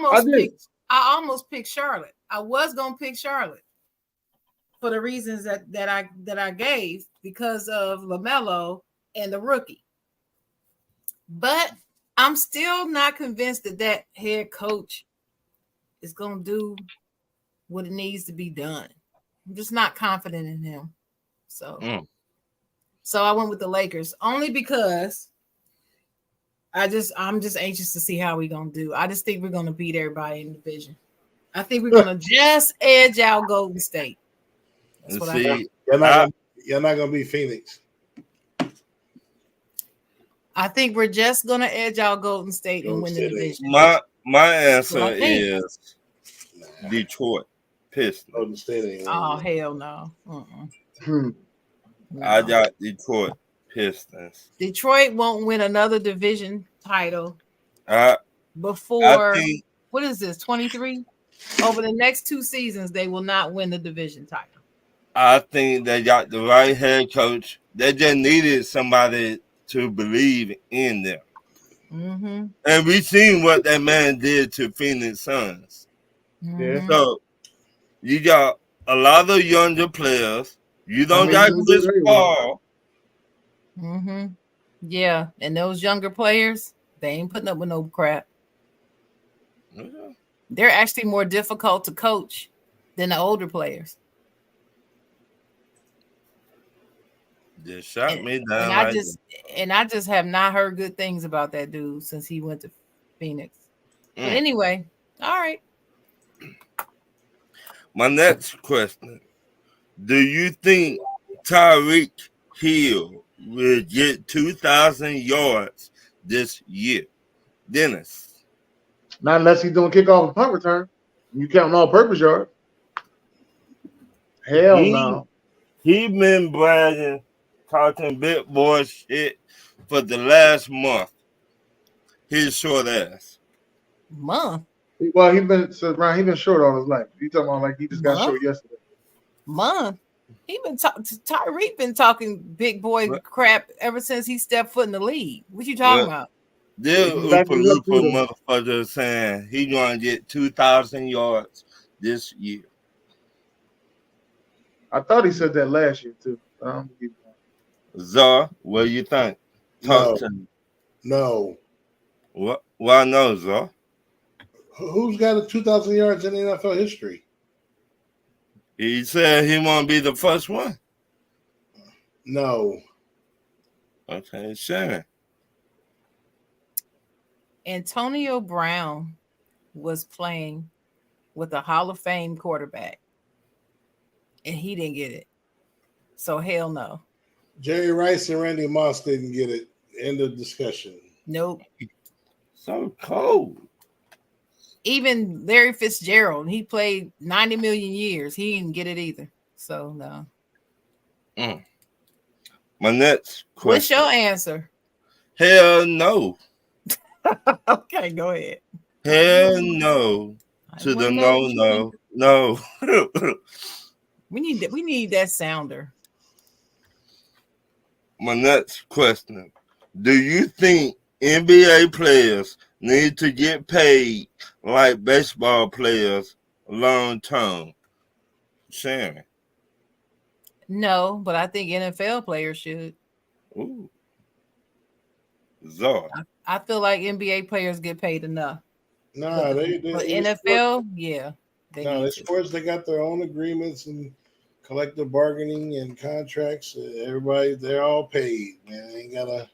almost picked Charlotte. I was gonna pick Charlotte for the reasons that I gave because of LaMelo and the rookie. But I'm still not convinced that head coach is gonna do what it needs to be done. I'm just not confident in him. So I went with the Lakers only because I'm just anxious to see how we're gonna do. I just think we're gonna beat everybody in the division. I think we're gonna just edge out Golden State. That's what I think. You're not gonna beat Phoenix. I think we're just gonna edge out Golden State and win the division. My answer is Detroit Pistons. Golden State ain't. Oh hell no. No. I got Detroit Pistons. Detroit won't win another division title before what is this 23? Over the next 2 seasons, they will not win the division title. I think they got the right head coach. They just needed somebody to believe in them. Mm-hmm. And we seen what that man did to Phoenix Suns. Yeah. So you got a lot of younger players. You don't got Chris Paul. Mm-hmm. Yeah, and those younger players, they ain't putting up with no crap. Okay. They're actually more difficult to coach than the older players. Just shot me down. And I just have not heard good things about that dude since he went to Phoenix. But anyway, all right. My next question. Do you think Tyreek Hill will get 2,000 yards this year? Dennis. Not unless he's doing kickoff and punt return. You counting all purpose yards. Hell no. He been bragging, talking big boy shit for the last month. His short ass. Month? Well, he's been short all his life. You talking about like he just got short yesterday. Month? Tyreek been talking big boy crap ever since he stepped foot in the league. What you talking about? This motherfucker saying he gonna get 2,000 yards this year. I thought he said that last year too. Zar, what do you think? Talk to me. No. What? Why no, Zar? Who's got a 2,000 yards in NFL history? He said he want to be the first one. No. Okay, Shannon. Antonio Brown was playing with a Hall of Fame quarterback, and he didn't get it. So hell no. Jerry Rice and Randy Moss didn't get it. End of discussion. Nope. So cold. Even Larry Fitzgerald, he played 90 million years. He didn't get it either. So no. My next question. What's your answer? Hell no. Okay, go ahead. Hell no. To the no. We need that sounder. My next question. Do you think NBA players need to get paid like baseball players long term? Sharon. No, but I think NFL players should. Ooh. Zara. I feel like NBA players get paid enough. No, they NFL, yeah. The sports, they got their own agreements and collective bargaining and contracts. Everybody, they're all paid, man. They ain't got a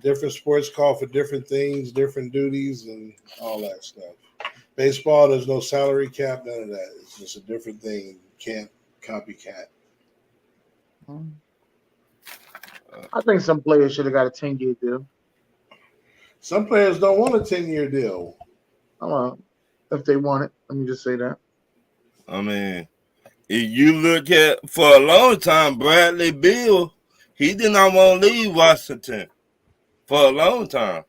different sports call for different things, different duties, and all that stuff. Baseball, there's no salary cap, none of that. It's just a different thing. You can't copycat. I think some players should have got a 10-year deal. Some players don't want a 10-year deal. If they want it, let me just say that. I mean, if you look at for a long time, Bradley Beal, he did not want to leave Washington for a long time.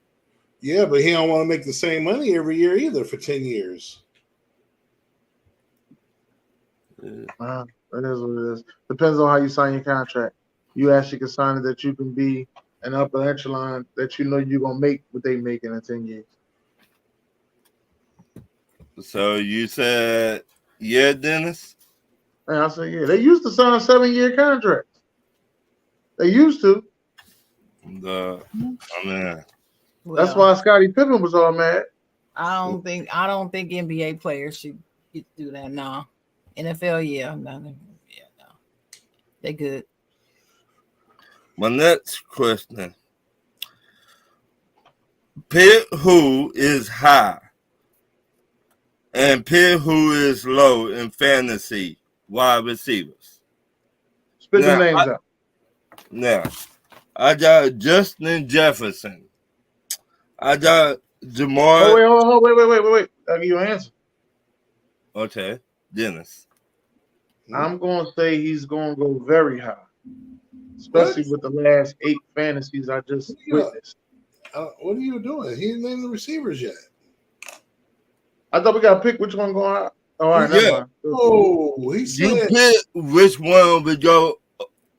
Yeah, but he don't want to make the same money every year either for 10 years. It is what it is. Depends on how you sign your contract. You actually can sign it that you can be an upper echelon that you know you're gonna make what they make in 10 years. So you said, yeah, Dennis? And I said, yeah. They used to sign 7-year contracts. They used to. Well, That's why Scottie Pippen was all mad. I don't think NBA players should do that now. NFL, yeah, no. They good. My next question. Pick who is high and pick who is low in fantasy wide receivers. Spit the names out. Now, I got Justin Jefferson. I got Jamar. Wait. I'll give you an answer. Okay, Dennis. I'm going to say he's going to go very high, especially with the last 8 fantasies I just witnessed. What are you doing? He didn't name the receivers yet. I thought we got to pick which one going out. Oh, all right, Yeah. never mind. Oh, he said. You pick which one would go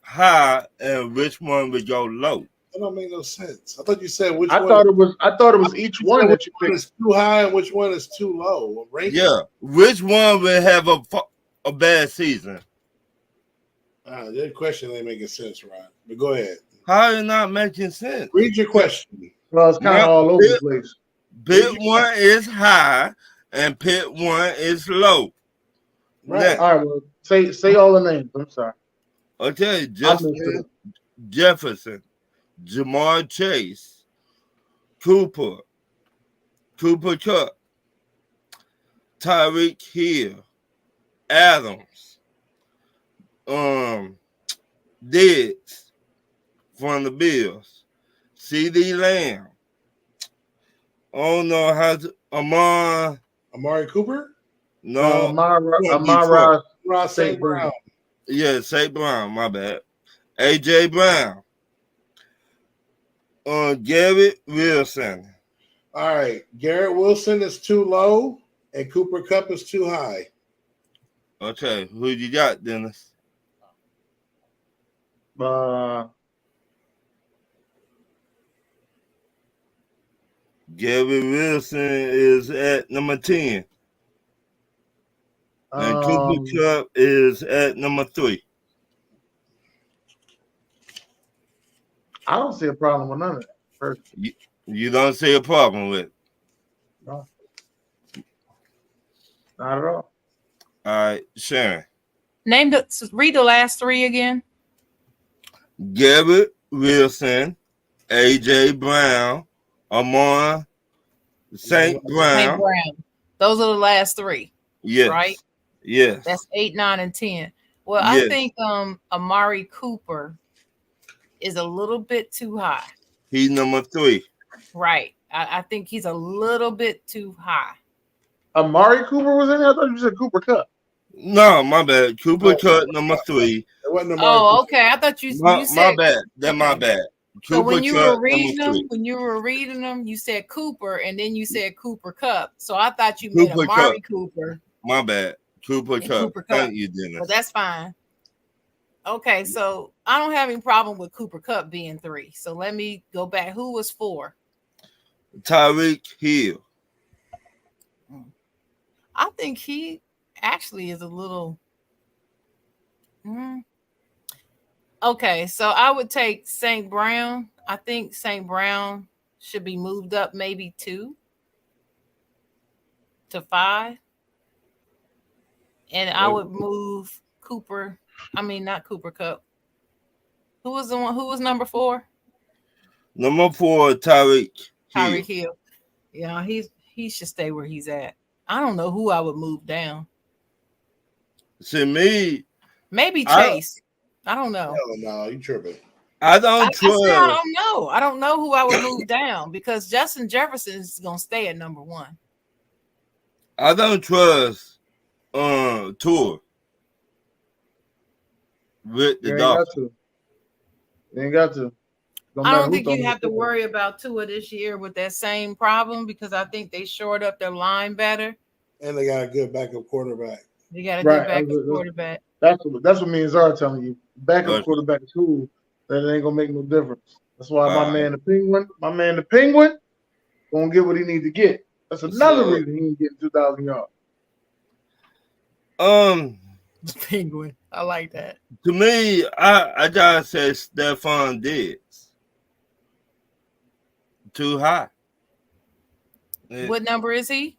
high and which one would go low. That don't make no sense. I thought you said which I one. I thought it was each one that you picked. Which one is too high and which one is too low? Yeah. Which one will have a bad season? That question ain't making sense, Ron. But go ahead. How is it not making sense? Read your question. Well, it's kind of all over the place. Pit one is high and pit one is low. Right. All right. Well, say all the names. I'm sorry. Okay. Justin Jefferson, Jamar Chase, Cooper Kupp, Tyreek Hill, Adams, Diggs from the Bills, CD Lamb. I don't know how to Amari Cooper? No, Amara St. Brown. Yeah, St. Brown, my bad. AJ Brown. Garrett Wilson. All right. Garrett Wilson is too low and Cooper Kupp is too high. Okay, who you got, Dennis? Garrett Wilson is at number 10. And Cooper Kupp is at number 3. I don't see a problem with none of that. You don't see a problem with it? No. Not at all. All right, Sharon. Read the last 3 again. Garrett Wilson, AJ Brown, Amon St. Brown. Those are the last 3. Yes. Right? Yes. That's 8, 9, and 10. Well, yes. I think Amari Cooper is a little bit too high. He's number 3. Right. I think he's a little bit too high. Amari Cooper was in there? I thought you said Cooper Kupp. No, my bad. Cooper Kupp, number 3. Okay. I thought you said. My bad. That's my bad. So when you were reading them, you said Cooper, and then you said Cooper Kupp. So I thought you meant Amari Cooper. My bad. Cooper Kupp. Thank you, Dennis. Well, that's fine. Okay, so I don't have any problem with Cooper Kupp being 3. So let me go back. Who was 4? Tyreek Hill. I think he actually is a little. Okay, so I would take St. Brown. I think St. Brown should be moved up maybe 2 to 5. And I would move Cooper. I mean, not Cooper Kupp. Who was the one? Who was number 4? Number 4, Tyreek Hill. Yeah, he should stay where he's at. I don't know who I would move down. See me. Maybe Chase. I don't know. Hell no, you tripping. I don't I trust. said I don't know. I don't know who I would move down because Justin Jefferson is gonna stay at number 1. I don't trust Tour with the You ain't got Dolphins. to. You ain't got to. I don't think you have to worry about Tua this year with that same problem because I think they shored up their line better. And they got a good backup quarterback. They got a good backup quarterback. That's what me and Zara are telling you. Backup quarterback is cool. That ain't gonna make no difference. That's why my man the Penguin, gonna get what he needs to get. That's another reason he ain't getting 2,000 yards. The Penguin. I like that. To me, I gotta say Stephon Diggs. Too high. What number is he?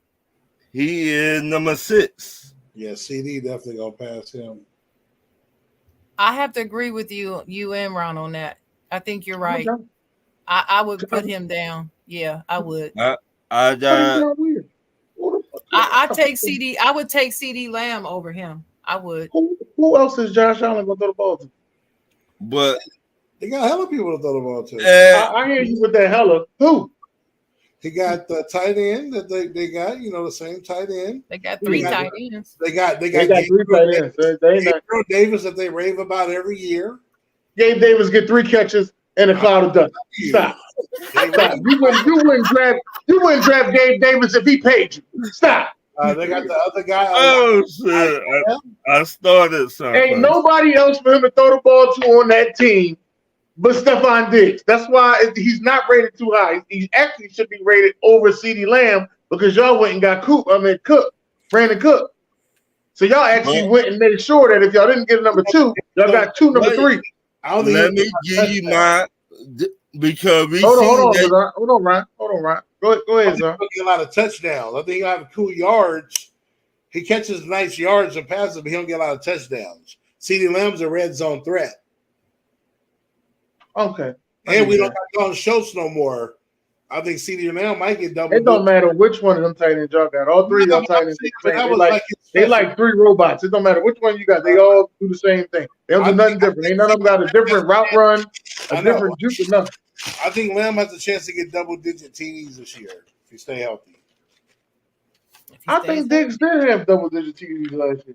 He is number 6. Yeah, CD definitely gonna pass him. I have to agree with you and Ron on that. I think you're right. I would put him down. Yeah, I would. I take CD. I would take CD Lamb over him. I would. Who else is Josh Allen gonna throw the ball to? But they got hella people to throw the ball to. I hear you with that hella. Who? He got the tight end that they got, the same tight end. They got 3 tight ends. They got 3 tight ends. Gabriel Davis that they rave about every year. Gabe Davis get 3 catches and a cloud of dust. Stop. You wouldn't draft Gabe Davis if he paid you. Stop. They got the other guy. Oh shit! I started something. Ain't nobody else for him to throw the ball to on that team but Stephon Diggs. That's why he's not rated too high. He actually should be rated over CeeDee Lamb because y'all went and got Brandon Cook. So y'all actually went and made sure that if y'all didn't get a number 2, y'all got 2 number 3. Let me give you my because we hold on, Ryan. Go ahead, sir. He'll get a lot of touchdowns. I think he'll have cool yards. He catches nice yards and passes, but he don't get a lot of touchdowns. CeeDee Lamb's a red zone threat. Okay. And we don't have Don Schultz no more. I think CeeDee Lamb might get double. It don't matter which one of them tight ends y'all got. All 3 of y'all tight ends. They like 3 robots. It don't matter which one you got. They all do the same thing. They don't do nothing different. Ain't none of them got a different route run, a different juke or nothing. I think Lamb has a chance to get double-digit TDs this year if he stay healthy. I think Diggs did have double-digit TDs last year.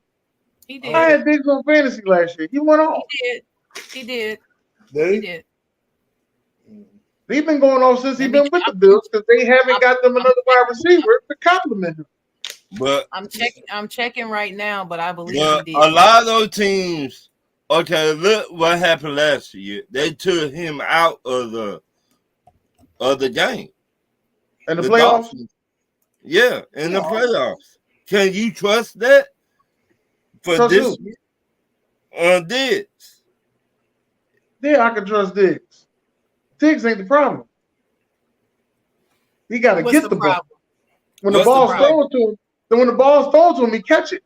He did. I had Diggs on fantasy last year. He went off. He did. He did. He's been going off since he's been with the Bills because they haven't got them another wide receiver to compliment him. But I'm checking right now, but I believe he did. A lot of those teams. Okay, look what happened last year. They took him out of the game. And the playoffs? Dolphins. Yeah, in the playoffs. Can you trust that for this year? Diggs. Yeah, I can trust Diggs. Diggs ain't the problem. He got to get the ball. When the ball's thrown to him, he catch it.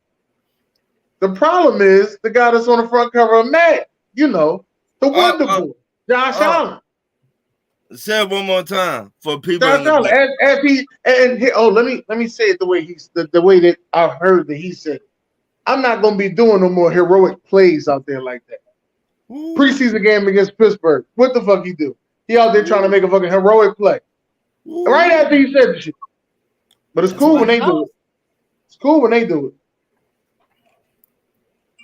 The problem is the guy that's on the front cover of Madden. The Wonder Boy, Josh Allen. Say it one more time for people. Josh Allen, let me say it the way the way that I heard that he said it. I'm not gonna be doing no more heroic plays out there like that. Ooh. Preseason game against Pittsburgh. What the fuck he do? He out there trying to make a fucking heroic play. Ooh. Right after he said the shit. But it's cool when they do it. It's cool when they do it.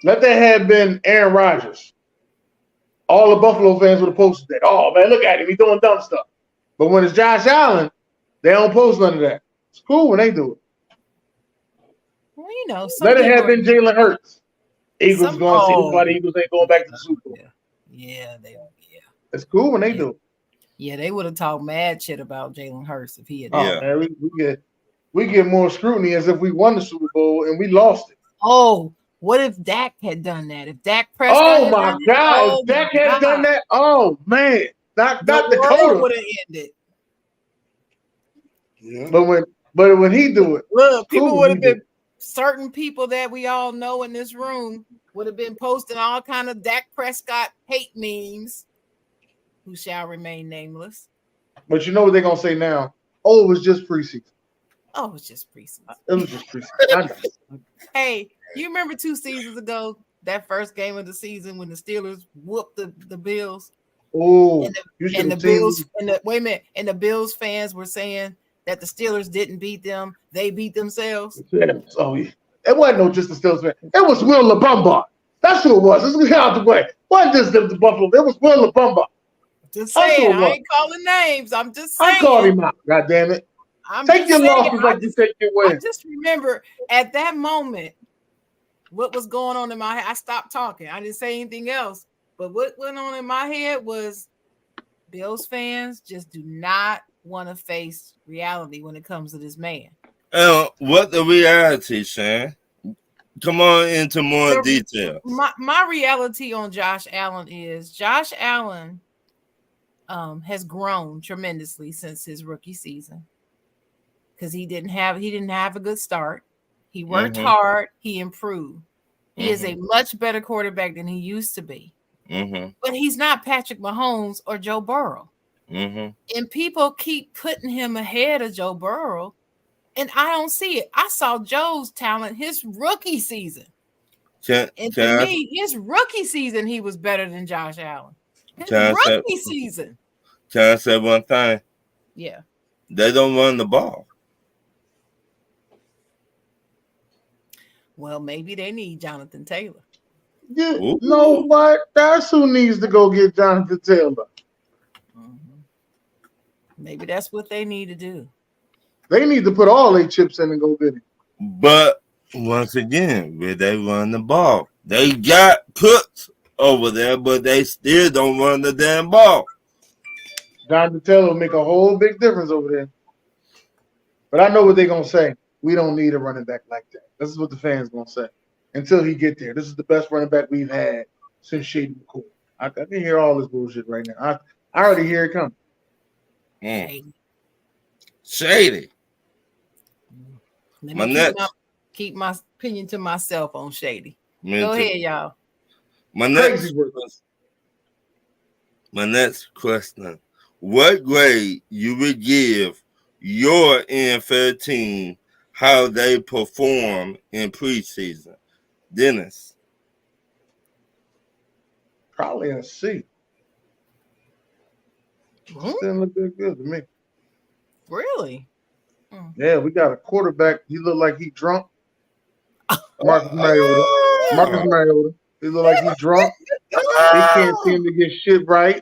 Let that have been Aaron Rodgers. All the Buffalo fans would have posted that. Oh, man, look at him. He's doing dumb stuff. But when it's Josh Allen, they don't post none of that. It's cool when they do it. Well, let it have been Jalen Hurts. Eagles going to see why the Eagles ain't going back to the Super Bowl. Yeah. It's cool when they do it. Yeah, they would have talked mad shit about Jalen Hurts if he had done man, we get more scrutiny as if we won the Super Bowl and we lost it. Oh, what if Dak had done that? If Dak Prescott oh my God, if Dak had done that, oh man, not Dakota would have ended. Yeah. But when he do it, look, people would have been certain people that we all know in this room would have been posting all kind of Dak Prescott hate memes, who shall remain nameless. But you know what they're gonna say now? Oh, it was just preseason. Oh, it was just preseason. It was just preseason. Hey, you remember 2 seasons ago, that first game of the season when the Steelers whooped the Bills? Oh, and the Bills and the wait a minute, and the Bills fans were saying that the Steelers didn't beat them; they beat themselves. Oh yeah, it wasn't no just the Steelers fan. It was Will LeBumbar. That's who it was. Let's get out the way. Wasn't just the Buffalo? It was Will LeBumbar. Just saying, I ain't calling names. I'm just saying. I called him out. God damn it! Take your losses like you take your wins. I just remember at that moment what was going on in my head. I stopped talking. I didn't say anything else. But what went on in my head was Bills fans just do not want to face reality when it comes to this man. What the reality, Shane? Come on into more detail. My reality on Josh Allen is Josh Allen has grown tremendously since his rookie season because he didn't have a good start. He worked hard. He improved. He is a much better quarterback than he used to be. But he's not Patrick Mahomes or Joe Burrow. And people keep putting him ahead of Joe Burrow. And I don't see it. I saw Joe's talent his rookie season. His rookie season, he was better than Josh Allen. His rookie season. Can I say one thing? Yeah. They don't run the ball. Well, maybe they need Jonathan Taylor. You know what? That's who needs to go get Jonathan Taylor. Maybe that's what they need to do. They need to put all their chips in and go get him. But once again, where they run the ball, they got Cooks over there, but they still don't run the damn ball. Jonathan Taylor will make a whole big difference over there. But I know what they're gonna say. We don't need a running back like that. This is what the fans gonna say until he get there. This is the best running back we've had since Shady McCoy. I can hear all this bullshit right now. I already hear it coming. Shady. Let me keep my opinion to myself on Shady. Go ahead, y'all. My next question. What grade you would give your NFL team how they perform in preseason? Dennis. Probably a C. Still look good to me. Really? Yeah, we got a quarterback. He look like he drunk. Marcus Mariota. He look like he drunk. He can't seem to get shit right.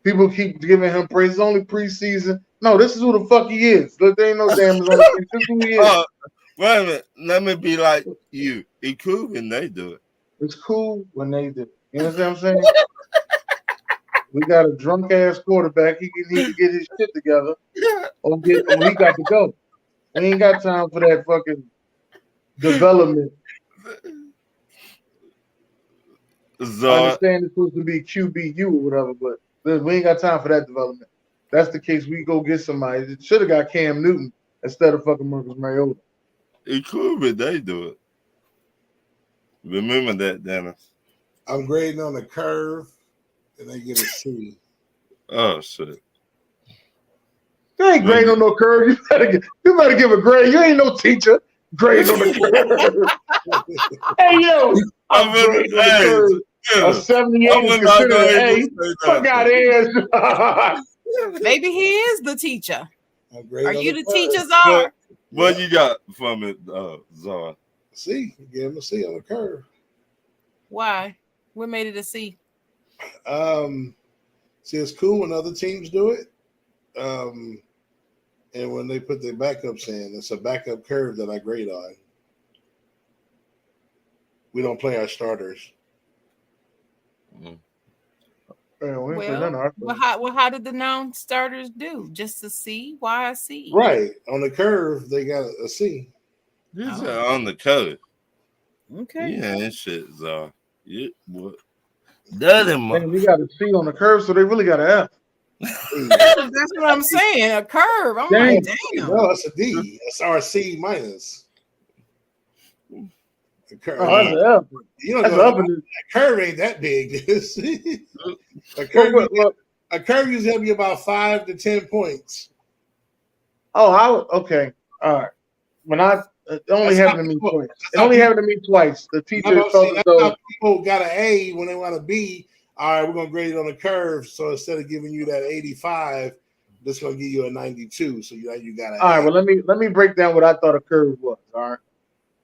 People keep giving him praise. It's only preseason. No, this is who the fuck he is. Look, there ain't no damn. This is who he is. Wait a minute. Let me be like you. It's cool when they do it. It's cool when they do it. You know what I'm saying? We got a drunk ass quarterback. He need to get his shit together. Or he got to go. We ain't got time for that fucking development. I understand it's supposed to be QBU or whatever, but we ain't got time for that development. That's the case. We go get somebody. It should have got Cam Newton instead of fucking Marcus Mariota. It's cool when they do it. Remember that, Dennis. I'm grading on the curve, and they get a C. Oh shit! You ain't grading on no curve. You better give a grade. You ain't no teacher grading on the curve. Hey yo, I'm grading on the curve. A 78 is considered an A. Fuck out of here. Maybe he is the teacher. Are you the teacher, Czar? What you got from it, Czar? C. Give him a C on the curve. Why? What made it a C? See, it's cool when other teams do it. And when they put their backups in, it's a backup curve that I grade on. We don't play our starters. How did the non-starters do? Just a C? Why a C? Right. On the curve, they got a C. These are on the curve. Okay. Yeah, that shit, Czar. What? We got a C on the curve, so they really got an F. That's what I'm saying. A curve. I'm like, damn. No, it's a D. It's our C minus. The curve. Oh, that's an F. You don't know that curve ain't that big. A curve usually help you about 5 to 10 points. Oh, okay. All right. When it only happened to me twice. It only happened to me twice. The teacher felt as though people got an A when they want a B. all right, we're gonna grade it on a curve. So instead of giving you that 85, this gonna give you a 92. So you got All right, well, let me break down what I thought a curve was. All right.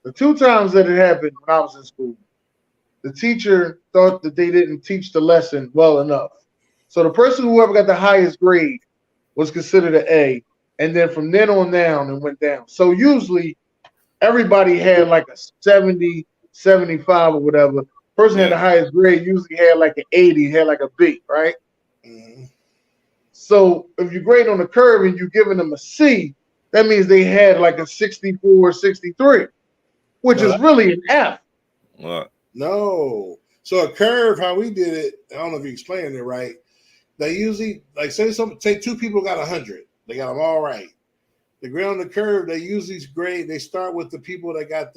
The 2 times that it happened when I was in school, the teacher thought that they didn't teach the lesson well enough. So the person whoever got the highest grade was considered an A. And then from then on down, it went down. So usually everybody had like a 70, 75 or whatever. Person had the highest grade usually had like an 80, had like a B, right? Mm-hmm. So if you grade on the curve and you're giving them a C, that means they had like a 64, 63, which is really an F. What? No. So a curve, how we did it, I don't know if you explained it right. They usually, like say 2 people got 100. They got them all right. The grade on the curve, they usually grade, they start with the people that got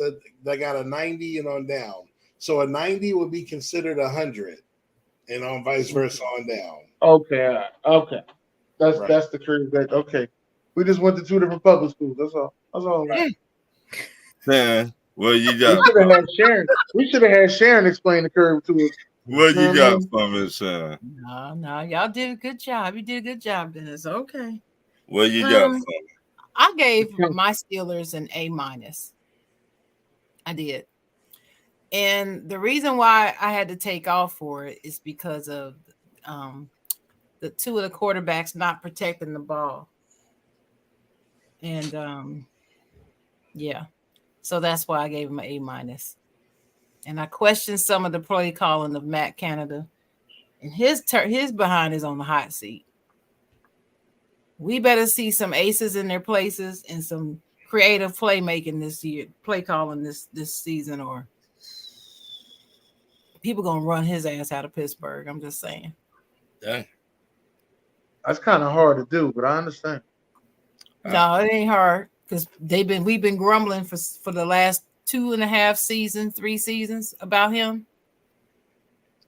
a 90 and on down. So a 90 would be considered 100 and on vice versa on down. Okay. That's the curve. Okay. We just went to 2 different public schools. That's all. Right. Sam, what you got? We should have had Sharon explain the curve to us. What you got from it, Sam? No, y'all did a good job. You did a good job, Dennis. Okay. What you got from it? I gave my Steelers an A-. I did. And the reason why I had to take off for it is because of the 2 of the quarterbacks not protecting the ball. And so that's why I gave him an A-. And I questioned some of the play calling of Matt Canada, and his behind is on the hot seat. We better see some aces in their places and some creative playmaking this year, play calling this season, or people gonna run his ass out of Pittsburgh. I'm just saying. Dang. That's kind of hard to do, but I understand. No, it ain't hard because we've been grumbling for the last 2.5 seasons, 3 seasons about him.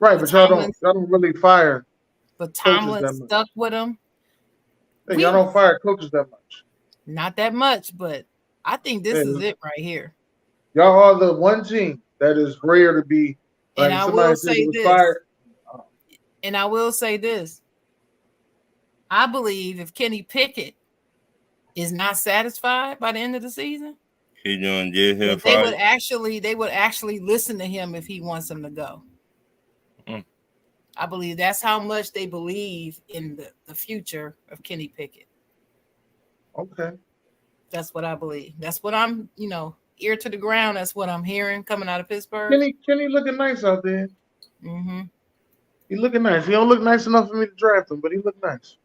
Right, but y'all don't really fire. But Tomlin stuck with him. Hey, y'all don't fire coaches that much. Not that much, but I think this is it right here. Y'all are the one team that is rare to be. Like, and I will say this. Fired. And I will say this. I believe if Kenny Pickett is not satisfied by the end of the season, he's gonna get him fired. They would actually listen to him if he wants them to go. I believe that's how much they believe in the future of Kenny Pickett. Okay. That's what I believe. That's what I'm, ear to the ground. That's what I'm hearing coming out of Pittsburgh. Kenny looking nice out there. Mm-hmm. He looking nice. He don't look nice enough for me to draft him, but he look nice.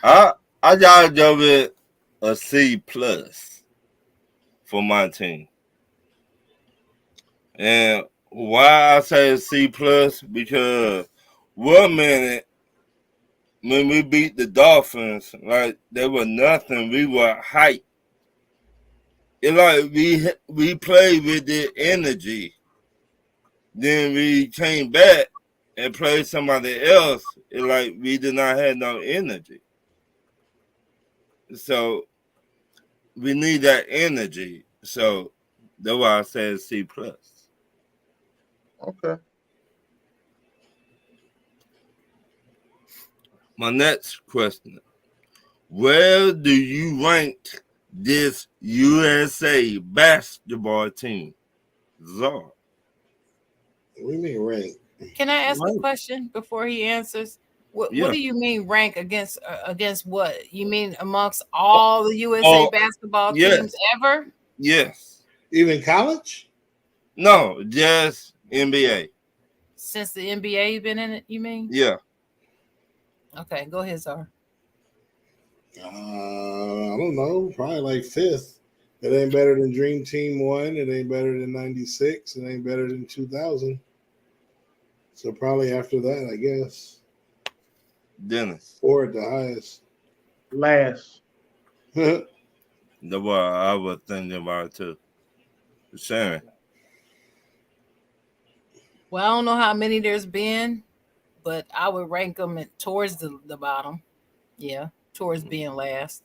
I gotta give it a C+ for my team. And why I say C+, because 1 minute when we beat the Dolphins, like they were nothing, we were hype. It's like we played with the energy. Then we came back and played somebody else. It's like we did not have no energy. So we need that energy. So that's why I said C+. Okay. My next question. Where do you rank this USA basketball team? Zar. What do you mean rank? Can I ask a question before he answers? What do you mean rank against what? You mean amongst all the USA basketball teams ever? Yes. Even college? No, just NBA. Since the NBA been in it, you mean? Yeah. Okay, go ahead, Zar. I don't know. Probably like 5th. It ain't better than Dream Team 1. It ain't better than 96. It ain't better than 2000. So probably after that, I guess. Dennis. Or at the highest. Last. That's what I was thinking about too. Sharon. Well, I don't know how many there's been, but I would rank them towards the bottom. Yeah, towards being last.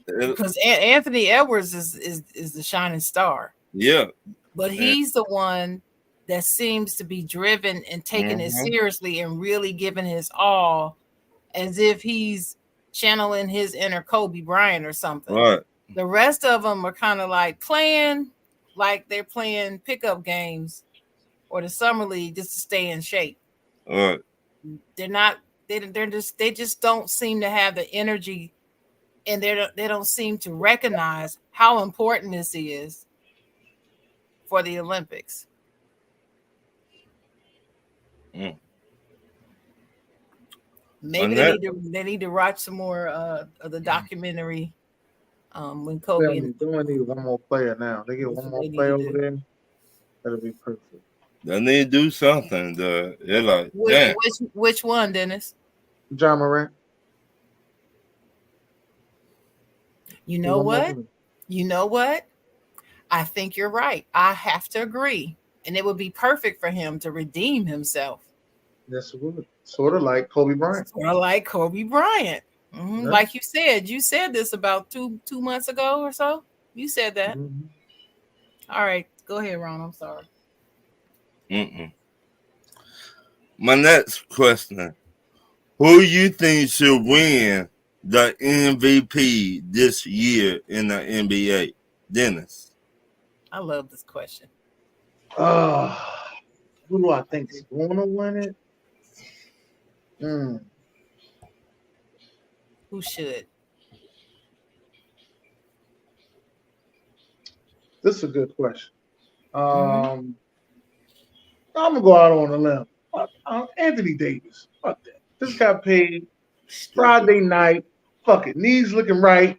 Because Anthony Edwards is the shining star. Yeah. But he's the one that seems to be driven and taking it seriously and really giving his all, as if he's channeling his inner Kobe Bryant or something. Right. The rest of them are kind of like playing like they're playing pickup games or the summer league just to stay in shape. Right. They're not. They just don't seem to have the energy, and they don't seem to recognize how important this is for the Olympics. Mm. Maybe they need to watch some more of the documentary. When Kobe They only need one more player now. They get one more player over there. That'll be perfect. They need to do something. They're like, damn. Which one, Dennis? John Morant. You know what? You know what? I think you're right. I have to agree. And it would be perfect for him to redeem himself. Yes, it would. Sort of like Kobe Bryant. Sort of like Kobe Bryant. Mm-hmm. Yeah. Like you said this about two months ago or so. You said that. Mm-hmm. All right. Go ahead, Ron. I'm sorry. My next question. Who you think should win the MVP this year in the NBA? Dennis. I love this question. Who do I think is going to win it? Who should? This is a good question. I'm going to go out on a limb. Anthony Davis. Fuck that. This got paid Friday night. Fuck it. Knees looking right.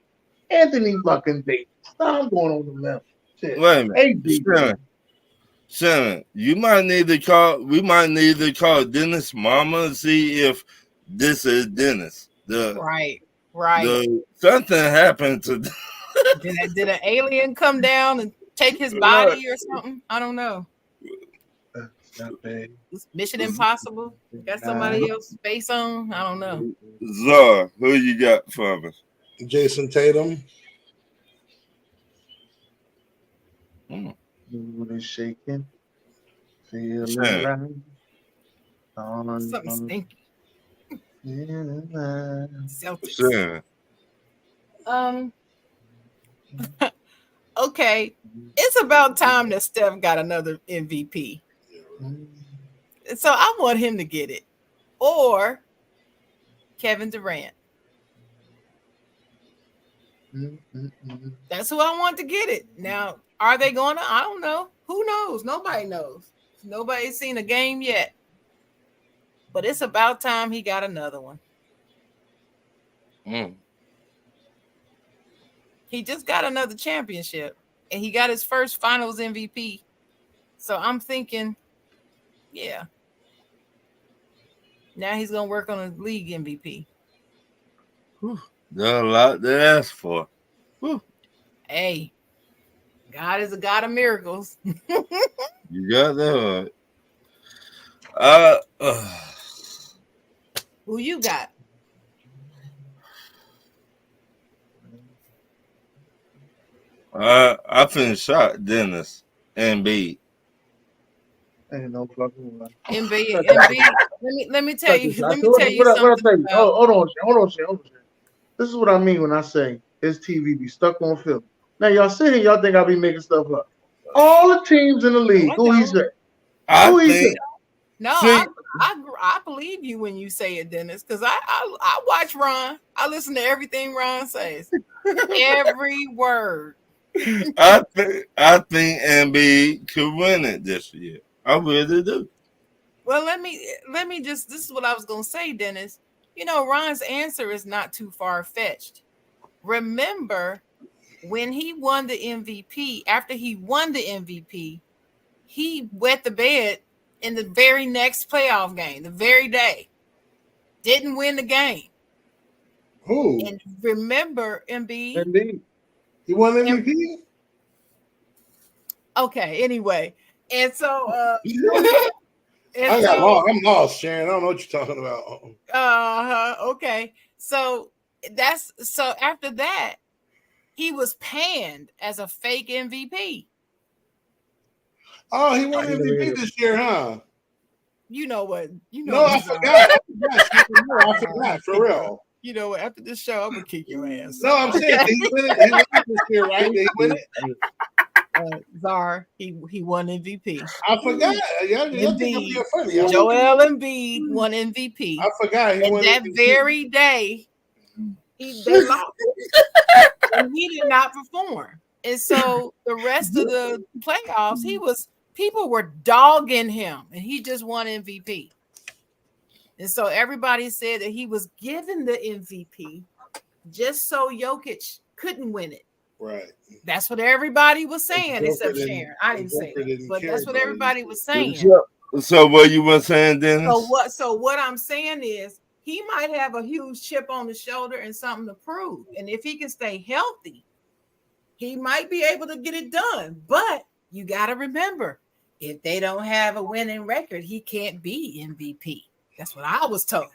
Anthony fucking Davis. I'm going on the limb. Shit. Wait a minute. Shannon, we might need to call Dennis' mama and see if this is Dennis. Right. Something happened to Did an alien come down and take his body or something? I don't know. Not bad. Mission Impossible? Got somebody else's face on? I don't know. Zara, who you got for us? Jason Tatum. Moving, shaking, feeling right. Something stinky. Celtics. Okay, it's about time that Steph got another MVP. So I want him to get it, or Kevin Durant. That's who I want to get it. Now, are they going to? I don't know. Who knows? Nobody knows. Nobody's seen a game yet. But it's about time he got another one. He just got another championship, and he got his first Finals MVP. So I'm thinking, yeah. Now he's going to work on a league MVP. There's a lot to ask for. Hey, God is a God of miracles. You got that right. Who you got? I finished shot Dennis Embiid. Ain't no fucking way. Embiid. Let me tell you. Let me tell you something. Hold on, Shane. This is what I mean when I say his TV be stuck on film. Now y'all sit here, y'all think I be making stuff up. All the teams in the league, who he said? No, I believe you when you say it, Dennis, because I watch Ron. I listen to everything Ron says. Every word. I think Embiid could win it this year. I really do. Well, let me just, this is what I was gonna say, Dennis. You know, Ron's answer is not too far-fetched. Remember when he won the MVP, after he won the MVP, he wet the bed in the very next playoff game, the very day. Didn't win the game. Who? And remember, Embiid. Embiid. He won MVP? Okay, anyway. And so I'm lost, Sharon. I don't know what you're talking about. Okay. So after that, he was panned as a fake MVP. Oh, he won MVP this year, huh? You know what? No, I forgot. I forgot for real. You know what? After this show, I'm gonna kick your ass. No, I'm saying he won it this year, right? Did he win it? Czar, he won MVP. I forgot. Y'all think I'm being funny. Joel Embiid won MVP. I forgot he won that MVP. very day. They lost, and he did not perform. And so the rest of the playoffs, people were dogging him, and he just won MVP. And so everybody said that he was given the MVP just so Jokic couldn't win it. Right. That's what everybody was saying, except Sharon. I didn't say that, but that's what everybody was saying. So what you were saying, Dennis? So what I'm saying is he might have a huge chip on the shoulder and something to prove. And if he can stay healthy, he might be able to get it done. But you got to remember, if they don't have a winning record, he can't be MVP. That's what I was told.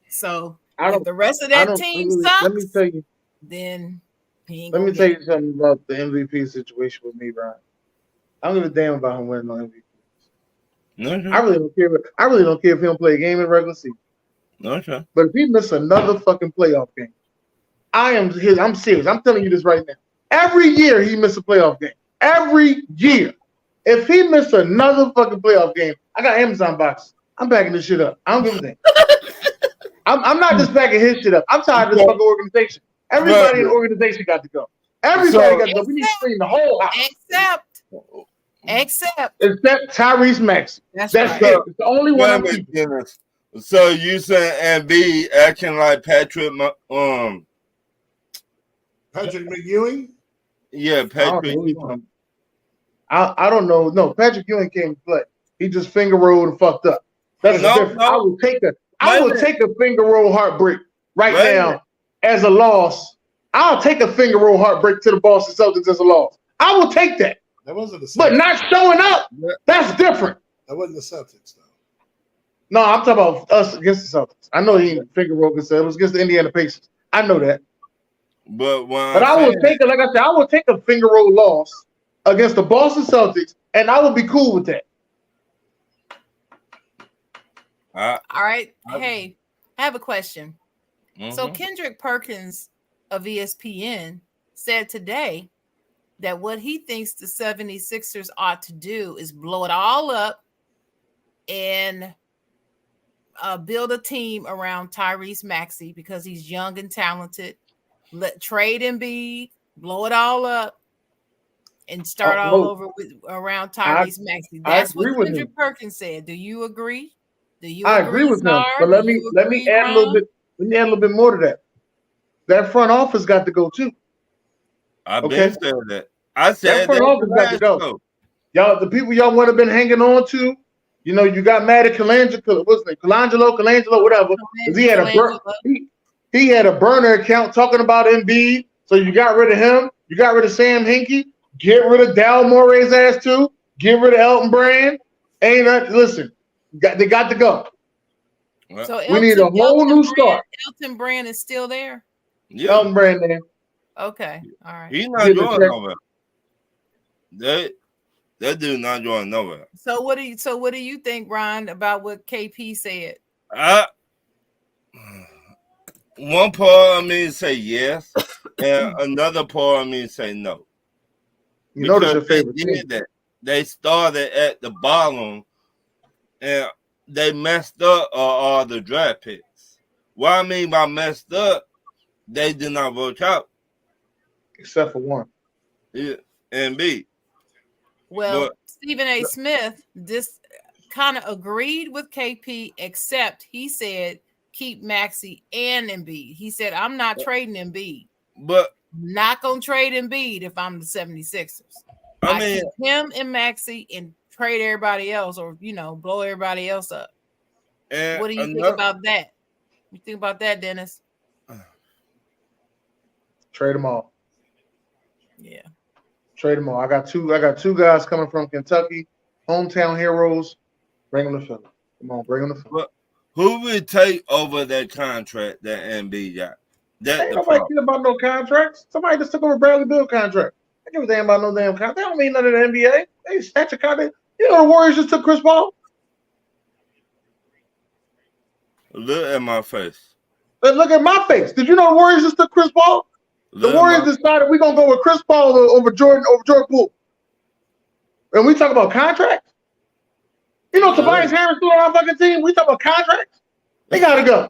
So if the rest of that team sucks, let me tell you, then let me tell you something about the MVP situation with me, Brian. I don't give a damn about him winning no MVP. No, I really don't care. I really don't care if he don't play a game in regular season. Okay. But if he misses another fucking playoff game, I'm serious. I'm telling you this right now. Every year he misses a playoff game. Every year. If he misses another fucking playoff game, I got Amazon boxes. I'm backing this shit up. I don't give a damn. I'm not just backing his shit up. I'm tired of this fucking organization. Everybody in the organization got to go. Everybody got to go. We need to clean the whole house. Except Tyrese Maxey. That's right. It's the only one I'm keeping. So you saying Embiid acting like Patrick McEwing? Yeah, Patrick. I don't know. No, Patrick Ewing came to play. He just finger rolled and fucked up. That's the difference. I will take a finger roll heartbreak right now as a loss. I'll take a finger roll heartbreak to the Boston Celtics as a loss. I will take that. That wasn't the Celtics. But not showing up, that's different. That wasn't the Celtics, though. No, I'm talking about us against the Celtics. I know he didn't finger roll because it was against the Indiana Pacers. I know that. But I will take it, like I said, I will take a finger roll loss against the Boston Celtics, and I will be cool with that. All right. Hey, I have a question. So Kendrick Perkins of ESPN said today that what he thinks the 76ers ought to do is blow it all up and build a team around Tyrese Maxey because he's young and talented. Trade Embiid, blow it all up, and start all over around Tyrese Maxey. That's what Kendrick Perkins said. Do you agree? I agree with him, but let me add a little bit. Let me add a little bit more to that. That front office got to go too. I've been saying that. I said that front office got to go. Y'all, the people y'all want to been hanging on to. You know, you got mad at Colangelo, whatever, because he had a burner account talking about Embiid. So you got rid of him. You got rid of Sam Hinkie. Get rid of Daryl Morey's ass too. Get rid of Elton Brand. Listen, they got to go. So we need a whole new start. Elton Brand is still there. Yeah. Elton Brand there. Okay, all right. He's not going nowhere. That dude not going nowhere. So what do you think, Ron, about what KP said? One part of me say yes, and another part of me say no. You know that's your favorite team. They started at the bottom, and they messed up all the draft picks. What I mean by messed up, they did not work out. Except for one. Yeah, and B. Well, Stephen A. Smith just kind of agreed with KP, except he said keep Maxey and Embiid. He said, I'm not trading Embiid. But not going to trade Embiid if I'm the 76ers. I mean, keep him and Maxey and trade everybody else or, blow everybody else up. What do you think about that? You think about that, Dennis? Trade them all. Yeah. Trade them all. I got two guys coming from Kentucky, hometown heroes. Bring them to Philly. Come on, bring them to Philly. Who would take over that contract that Embiid got? Ain't nobody care about no contracts. Somebody just took over Bradley Beal contract. I give a damn about no damn contract. They don't mean nothing to the NBA. They They snatch a contract. You know the Warriors just took Chris Paul. Look at my face. Look at my face. Did you know the Warriors just took Chris Paul? The Warriors decided we're gonna go with Chris Paul over Jordan Poole. And we talk about contracts. You know Tobias Harris still on our fucking team. We talk about contracts. They gotta go.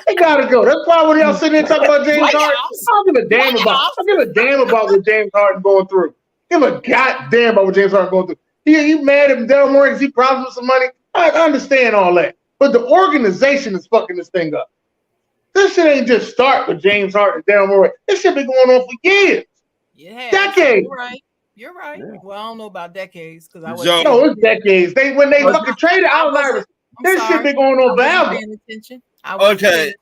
They gotta go. That's why when y'all sitting there talking about James Harden, I don't give a damn about. I don't give a damn about what James Harden going through. Give a goddamn about what James Harden going through. He mad at Daryl Morey because he promised him some money. I understand all that. But the organization is fucking this thing up. This shit ain't just start with James Harden and Daryl Morey. This shit been going on for years. Yeah, decades. You're right. Yeah. Well, I don't know about decades because I was. No, it's decades. When they fucking traded Allen Iverson, this shit been going on forever. Okay,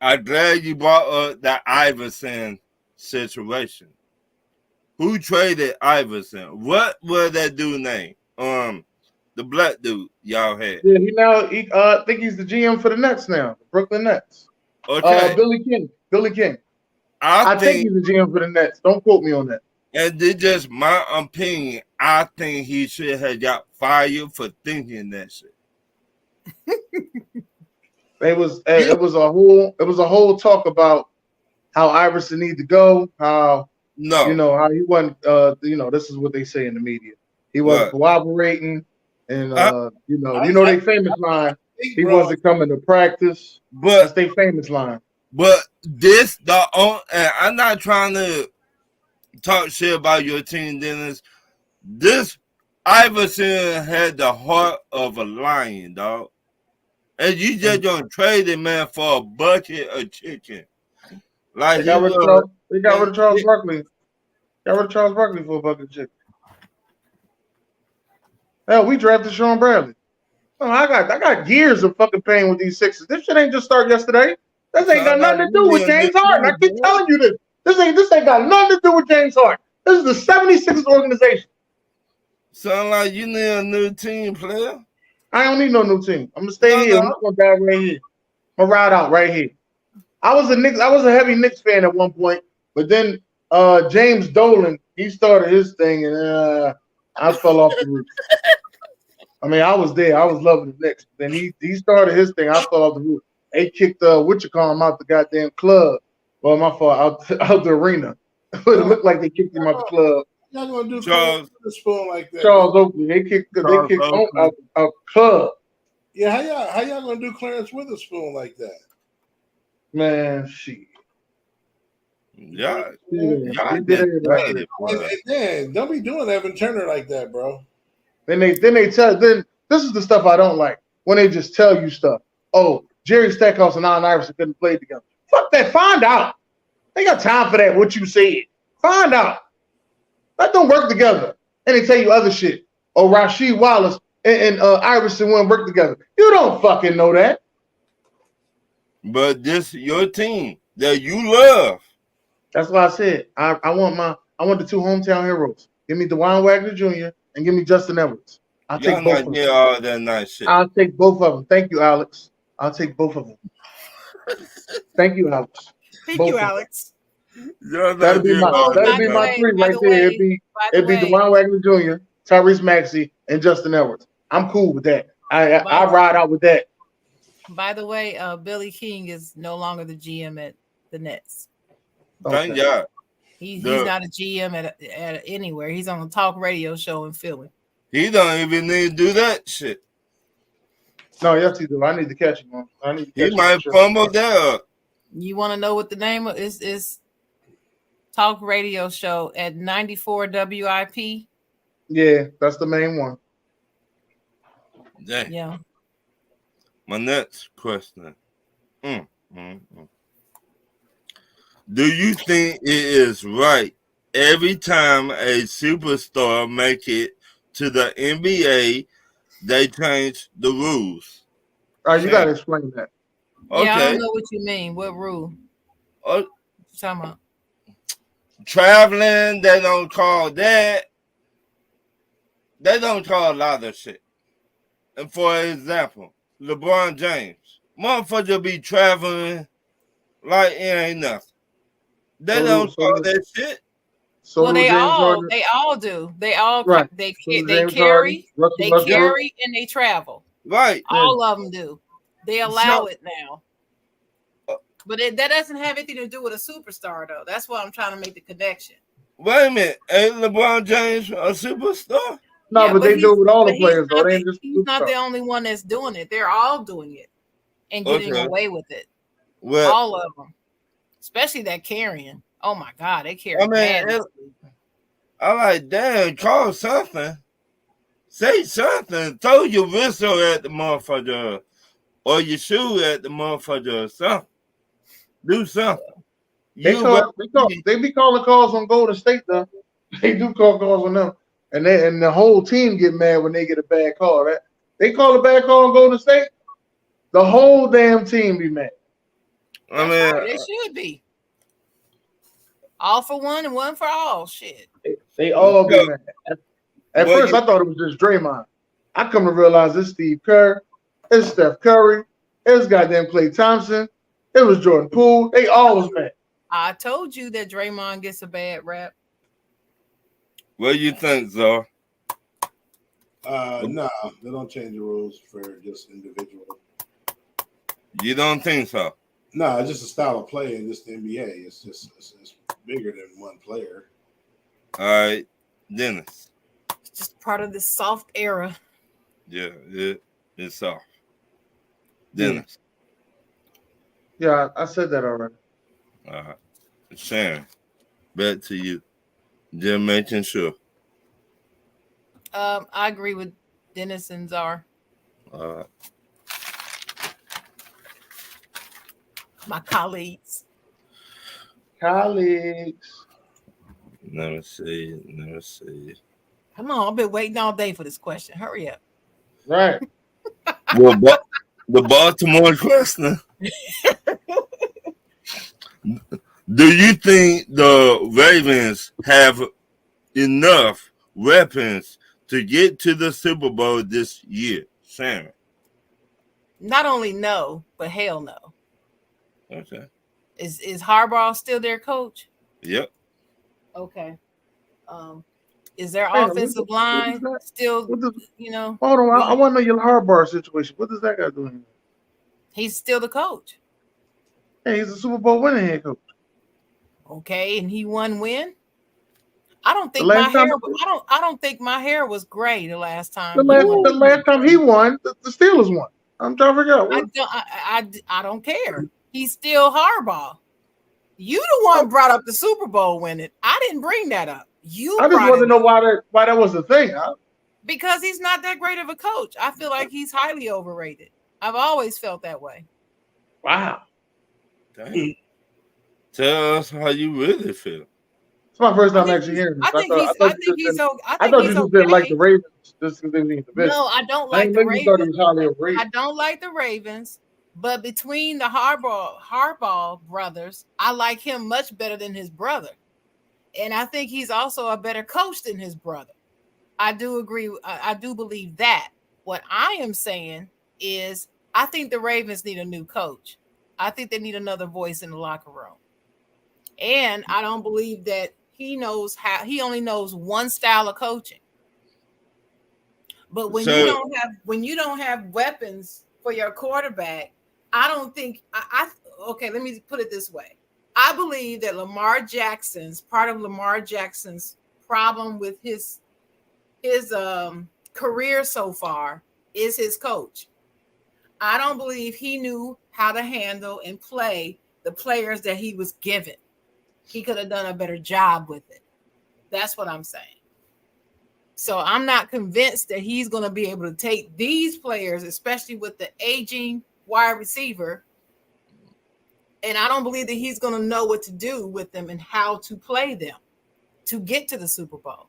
I'm glad you brought up that Iverson situation. Who traded Iverson? What was that dude name? The black dude y'all had. Yeah, I think he's the GM for the Nets now, the Brooklyn Nets. Okay. Billy King. I think he's the GM for the Nets. Don't quote me on that. And it's just my opinion. I think he should have got fired for thinking that shit. It was a whole talk about how Iverson needed to go. How he wasn't. This is what they say in the media. He wasn't cooperating. And they famous line, he wasn't coming to practice. But that's their famous line. But and I'm not trying to talk shit about your team, Dennis. This Iverson had the heart of a lion, dog. And you just gonna trade him, man, for a bucket of chicken. Like they got rid of Charles Barkley. Got rid of Charles Barkley for a bucket of chicken. Hell, we drafted Sean Bradley. Oh, I got years of fucking pain with these Sixers. This shit ain't just start yesterday. This ain't got nothing to do with James Harden. I keep telling you this. This ain't got nothing to do with James Harden. This is the 76ers organization. Sound like you need a new team, player. I don't need no new team. I'm gonna stay here. I'm just gonna die right here. I'm gonna ride out right here. I was a heavy Knicks fan at one point, but then James Dolan, he started his thing, and I fell off the roof. I mean, I was there. I was loving the Knicks. Then he started his thing. I fell off the roof. They kicked Witchcom out the goddamn club. Well, my fault, out the arena. It looked like they kicked him out the club. Y'all gonna do Charles with a spoon like that? Charles Oakley. They kicked out club. Yeah, how y'all gonna do Clarence Witherspoon like that? Man, shit. Yeah. And don't be doing Evan Turner like that, bro. Then this is the stuff I don't like when they just tell you stuff. Oh, Jerry Stackhouse and Allen Iverson couldn't play together. Fuck that. Find out. They got time for that. What you said. Find out. Let them work together. And they tell you other shit. Oh, Rasheed Wallace and Iverson wouldn't work together. You don't fucking know that. But this your team that you love. That's why I said I want the two hometown heroes. Give me DeJuan Wagner Jr. and give me Justin Edwards. I'll take both of them. All that nice shit. I'll take both of them. Thank you, Alex. I'll take both of them. Thank you, Alex. Thank you, Alex. That'll be my three right there. It'd be DeJuan Wagner Jr., Tyrese Maxey, and Justin Edwards. I'm cool with that. I ride out with that. By the way, Billy King is no longer the GM at the Nets. Thank God. He's not a GM at anywhere. He's on a talk radio show in Philly. He don't even need to do that shit. No, yes, he do. I need to catch him. He might fumble that up. You want to know what the name of is? Talk radio show at 94 WIP. Yeah, that's the main one. Dang. Yeah. My next question. Do you think it is right every time a superstar make it to the NBA, they change the rules? All right, you got to explain that. Okay. Yeah, I don't know what you mean. What rule? What you talking about? Traveling, they don't call that. They don't call a lot of shit. And for example, LeBron James, motherfucker be traveling like it ain't nothing. They don't call that shit. So well, do James Harden. they all do. They all Right. they So do they James Harden, carry, Russell they Westbrook. carry, and they travel. Right. All of them do. They allow So- it now. But that doesn't have anything to do with a superstar, though. That's why I'm trying to make the connection. Wait a minute. Ain't LeBron James a superstar? No, Yeah, but they do it with all the but players, though. They ain't just he's not the superstars. only one that's doing it. They're all doing it and getting Okay. away with it. Well, All of them, especially that carrying. Oh my God, they carry. I mean, I like, damn, call something. Say something. Throw your whistle at the motherfucker or your shoe at the motherfucker or something. Do something. They be calling calls on Golden State, though. They do call calls on them. And the whole team get mad when they get a bad call. They call a bad call on Golden State, the whole damn team be mad. I mean, right. They should be. All for one and one for all. Shit. They all be mad. At first, I thought it was just Draymond. I come to realize it's Steve Kerr, it's Steph Curry, it's goddamn Klay Thompson, it was Jordan Poole. They all was mad. I told you that Draymond gets a bad rap. What do you think, Zar? No, they don't change the rules for just individual. You don't think so? No, it's just a style of play in just the NBA. It's bigger than one player. All right, Dennis. It's just part of this soft era. Yeah, it's soft. Dennis. Yeah, I said that already. All right. Sharon, back to you. Just making sure. I agree with Dennis and Czar. All right. My colleagues. Let me see. Come on, I've been waiting all day for this question. Hurry up. Right. Well, the Baltimore question. Do you think the Ravens have enough weapons to get to the Super Bowl this year, Sharon? Not only no, but hell no. Okay. Is Harbaugh still their coach? Yep. Okay. Is their offensive line still, Hold on, I want to know your Harbaugh situation. What does that guy do here? He's still the coach. Hey, he's a Super Bowl winning head coach. Okay, and he won when? I don't think I don't think my hair was gray the last time. The last time he won, the Steelers won. I'm trying to figure out. I don't care. He's still Harbaugh. You the one brought up the Super Bowl winning. I didn't bring that up. I just want to know why that was the thing. Because he's not that great of a coach. I feel like he's highly overrated. I've always felt that way. Wow. Dang. Tell us how you really feel. It's my first time actually hearing this. I think he's I thought you just didn't like the Ravens just because they need the business. No, I don't like the Ravens. Thought he was highly overrated. I don't like the Ravens, but between the Harbaugh brothers, I like him much better than his brother. And I think he's also a better coach than his brother. I do agree. I do believe that. What I am saying is I think the Ravens need a new coach. I think they need another voice in the locker room. And I don't believe that he only knows one style of coaching. But when you don't have weapons for your quarterback, I don't think okay, let me put it this way. I believe that part of Lamar Jackson's problem with his career so far is his coach. I don't believe he knew how to handle and play the players that he was given. He could have done a better job with it. That's what I'm saying. So I'm not convinced that he's going to be able to take these players, especially with the aging wide receiver. And I don't believe that he's going to know what to do with them and how to play them to get to the Super Bowl.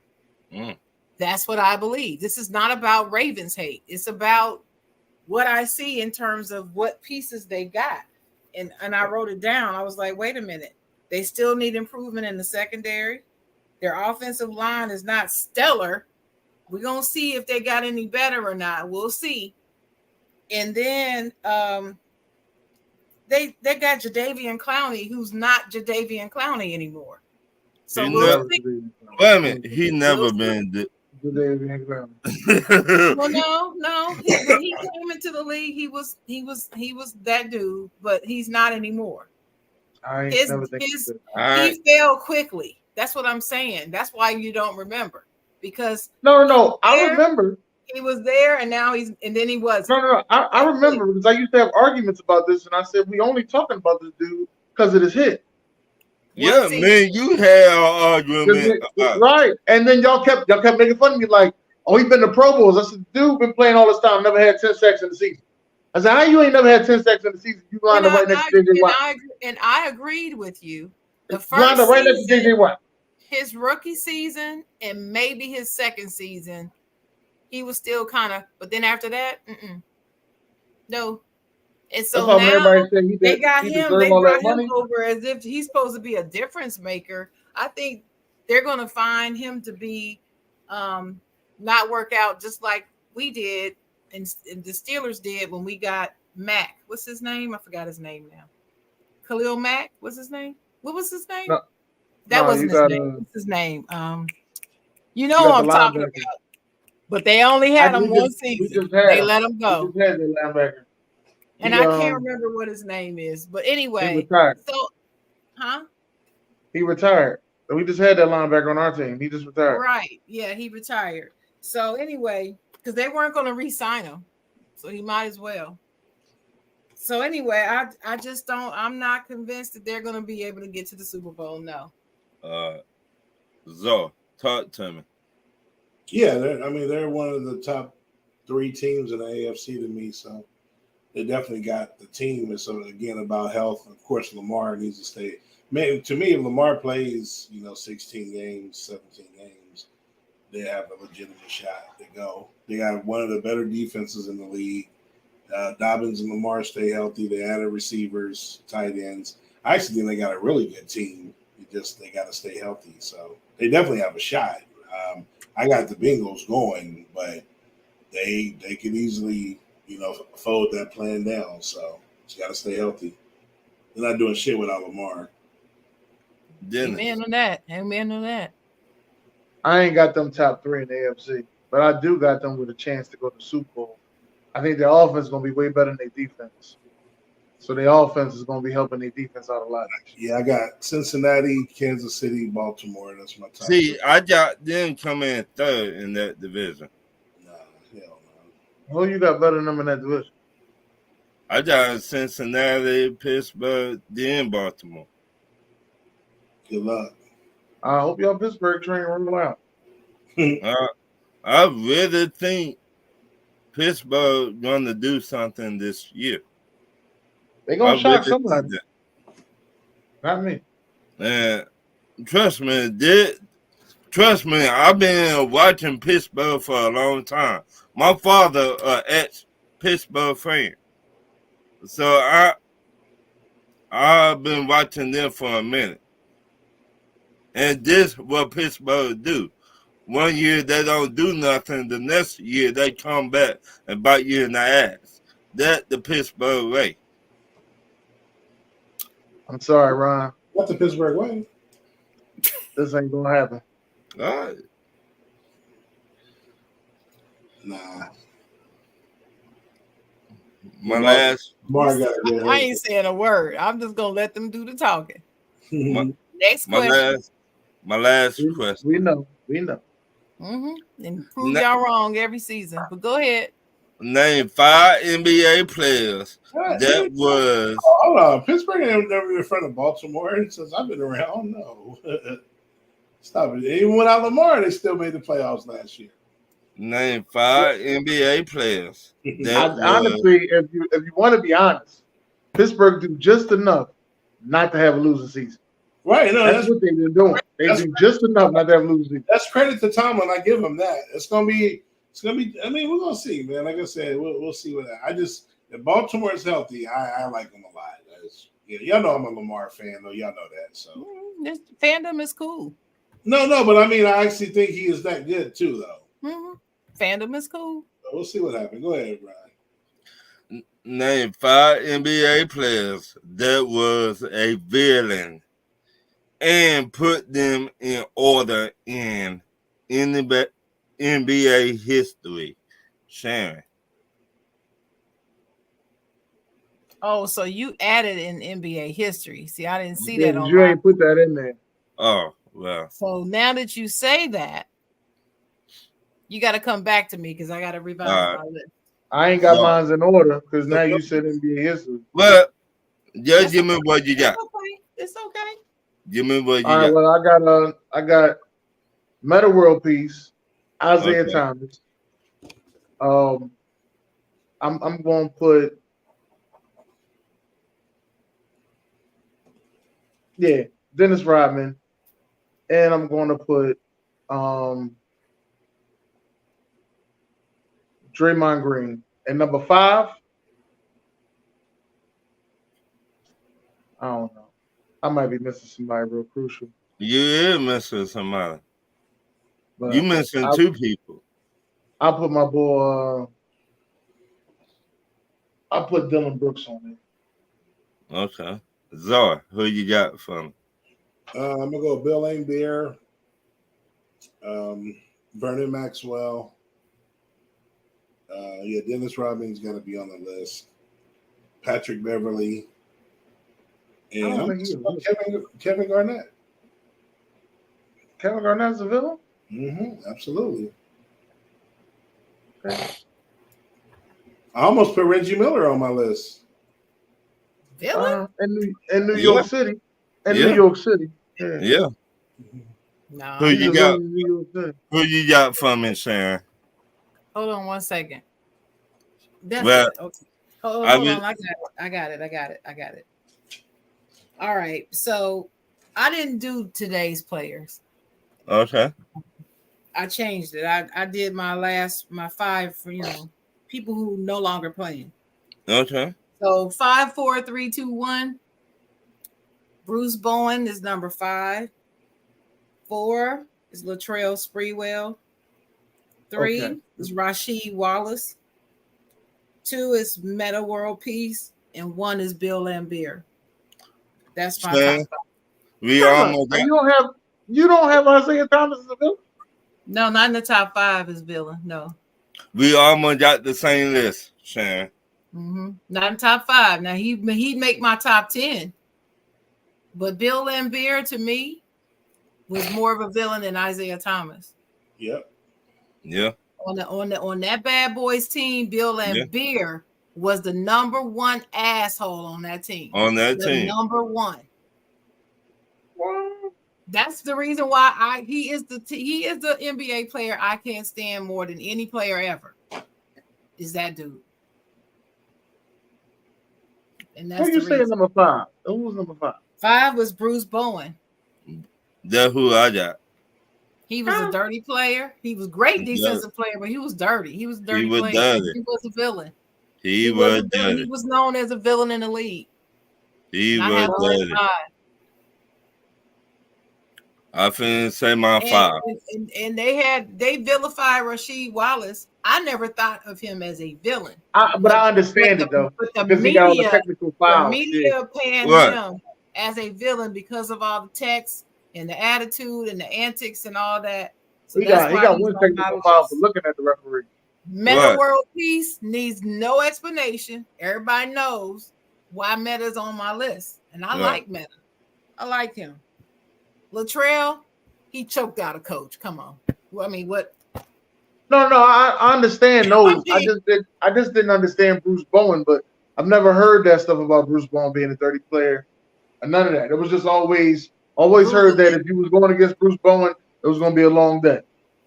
That's what I believe. This is not about Ravens hate. It's about what I see in terms of what pieces they got. And I wrote it down. I was like, wait a minute. They still need improvement in the secondary. Their offensive line is not stellar. We're going to see if they got any better or not. We'll see. And then they got Jadeveon Clowney, who's not Jadeveon Clowney anymore. So we'll see. Wait a minute, he never been. Well, no. When he came into the league, he was that dude, but he's not anymore. He fell quickly. That's what I'm saying. That's why you don't remember, because no. I remember he was there, and now and then he wasn't. No. I remember because I used to have arguments about this, and I said we only talking about this dude because of his hit. Yeah, man, you had an argument, right? And then y'all kept making fun of me, like, oh, he been to Pro Bowls. I said, dude, been playing all this time, never had 10 sacks in the season. I said, how you ain't never had 10 sacks in the season? You lined up right next to JJ Watt. And I agreed with you. The first lined up right next to JJ Watt. His rookie season and maybe his second season, he was still kind of. But then after that, no. And so now they got him. They brought him over as if he's supposed to be a difference maker. I think they're going to find him to be not work out just like we did and the Steelers did when we got Mack. What's his name? I forgot his name now. Khalil Mack. What's his name? What was his name? That wasn't his name. What's his name? You know what I'm talking about. But they only had him one season. They let him go. And I can't remember what his name is. But anyway. He retired. So, He retired. We just had that linebacker on our team. He just retired. Right. Yeah, he retired. So anyway, because they weren't going to re-sign him. So he might as well. So anyway, I just don't, I'm not convinced that they're going to be able to get to the Super Bowl. No. Zoe, talk to me. Yeah, they're one of the top 3 teams in the AFC to me. So they definitely got the team. And so again, about health, of course, Lamar needs to stay. Man, to me, if Lamar plays, 16 games, 17 games, they have a legitimate shot to go. They got one of the better defenses in the league. Dobbins and Lamar stay healthy. They added receivers, tight ends. I actually think they got a really good team. They got to stay healthy. So they definitely have a shot. I got the Bengals going, but they could easily, fold that plan down. So you got to stay healthy. They're not doing shit without Lamar. Amen on that. I ain't got them top 3 in the AFC, but I do got them with a chance to go to the Super Bowl. I think their offense is going to be way better than their defense. So their offense is going to be helping their defense out a lot. Yeah, I got Cincinnati, Kansas City, Baltimore. That's my top. See, 3. I got them coming in 3rd in that division. Nah, hell no. Who you got better than them in that division? I got Cincinnati, Pittsburgh, then Baltimore. Good luck. I hope y'all Pittsburgh train roll out. I really think Pittsburgh going to do something this year. They're going to shock somebody. Not me. And trust me, I've been watching Pittsburgh for a long time. My father ex-Pittsburgh fan. So I've been watching them for a minute. And this what Pittsburgh do. One year they don't do nothing. The next year they come back and bite you in the ass. That's the Pittsburgh way. I'm sorry, Ron. What's the Pittsburgh way? This ain't gonna happen. All right. Nah. I ain't saying a word. I'm just gonna let them do the talking. Next question. My last question. We know. And prove y'all wrong every season. But go ahead. Name 5 NBA players that was. Hold on. Pittsburgh ain't never been in front of Baltimore since I've been around. No. Stop it. Even without Lamar, they still made the playoffs last year. Name 5 NBA players. Honestly, if you want to be honest, Pittsburgh do just enough not to have a losing season. Right, no, that's what they've been doing. They do just enough not to have a losing season. That's credit to Tomlin. I give him that. It's gonna be. I mean, we're gonna see, man. Like I said, we'll see what that. If Baltimore is healthy, I like them a lot. Y'all know I'm a Lamar fan, though. Y'all know that. So this fandom is cool. No, but I mean, I actually think he is that good too, though. Fandom is cool. So we'll see what happens. Go ahead, Brian. Name 5 NBA players that was a villain and put them in order in NBA history. Sharon. Oh, so you added in NBA history. See, I didn't see Yeah, that on you my. ain't put that in there. Oh, well. So now that you say that, you got to come back to me because I got to revise my list. I ain't got mine in order because now you said NBA history. Well, just give me what you got. It's okay. Give me what you All right, got. well, I got Meta World Peace, Isaiah Okay. Thomas. I'm going to put Dennis Rodman, and I'm going to put Draymond Green. And number 5, I don't know. I might be missing somebody real crucial. You is missing somebody. But You missing 2 people. I'll put my boy. I'll put Dylan Brooks on it. Okay. Zor, who you got for me? I'm gonna go Bill Laimbeer, Vernon Maxwell. Dennis Rodman's gonna be on the list. Patrick Beverly, and Kevin Garnett. Kevin Garnett's a villain? Absolutely. Okay. I almost put Reggie Miller on my list. Villain? In New York City. New York City. Yeah. No. Who you got? Who you got from it, Sharon? Hold on 1 second. That's well, it. Okay. Hold on. I got it. All right. So I didn't do today's players. Okay. I changed it. I did my 5 for people who no longer playing. Okay. So 5, 4, 3, 2, 1. Bruce Bowen is number 5. 4 is Latrell Sprewell. 3 is Rasheed Wallace. 2 is Meta World Peace, and 1 is Bill Laimbeer. That's my top 5. You don't have Isaiah Thomas as a villain? No, not in the top 5 is villain. No. We almost got the same list, Sharon. Not in top 5. Now he'd make my top 10. But Bill Laimbeer to me was more of a villain than Isaiah Thomas. Yep. Yeah. On that Bad Boys team, Bill Laimbeer was the number 1 asshole on that team. Number 1. That's the reason why he is the NBA player I can't stand more than any player ever. Is that dude? And that's who you saying number 5? Who was number 5? 5 was Bruce Bowen. That's who I got. He was a dirty player. He was great defensive player, but he was dirty. He was a dirty player. Dirty. He was a villain. He was dirty. He was known as a villain in the league. He was dirty. I finna say my 5. And they vilified Rasheed Wallace. I never thought of him as a villain. But I understand it though. But the because he got all the technical files. The media panned him as a villain because of all the texts and the attitude and the antics and all that. So he got one technical file for looking at the referee. Meta World Peace needs no explanation. Everybody knows why Meta's on my list. And I like Meta. I like him. Latrell, he choked out a coach. Come on. I mean, what? No, I understand those. I just didn't understand Bruce Bowen, but I've never heard that stuff about Bruce Bowen being a dirty player. And none of that. It was just always heard that if you was going against Bruce Bowen, it was going to be a long day.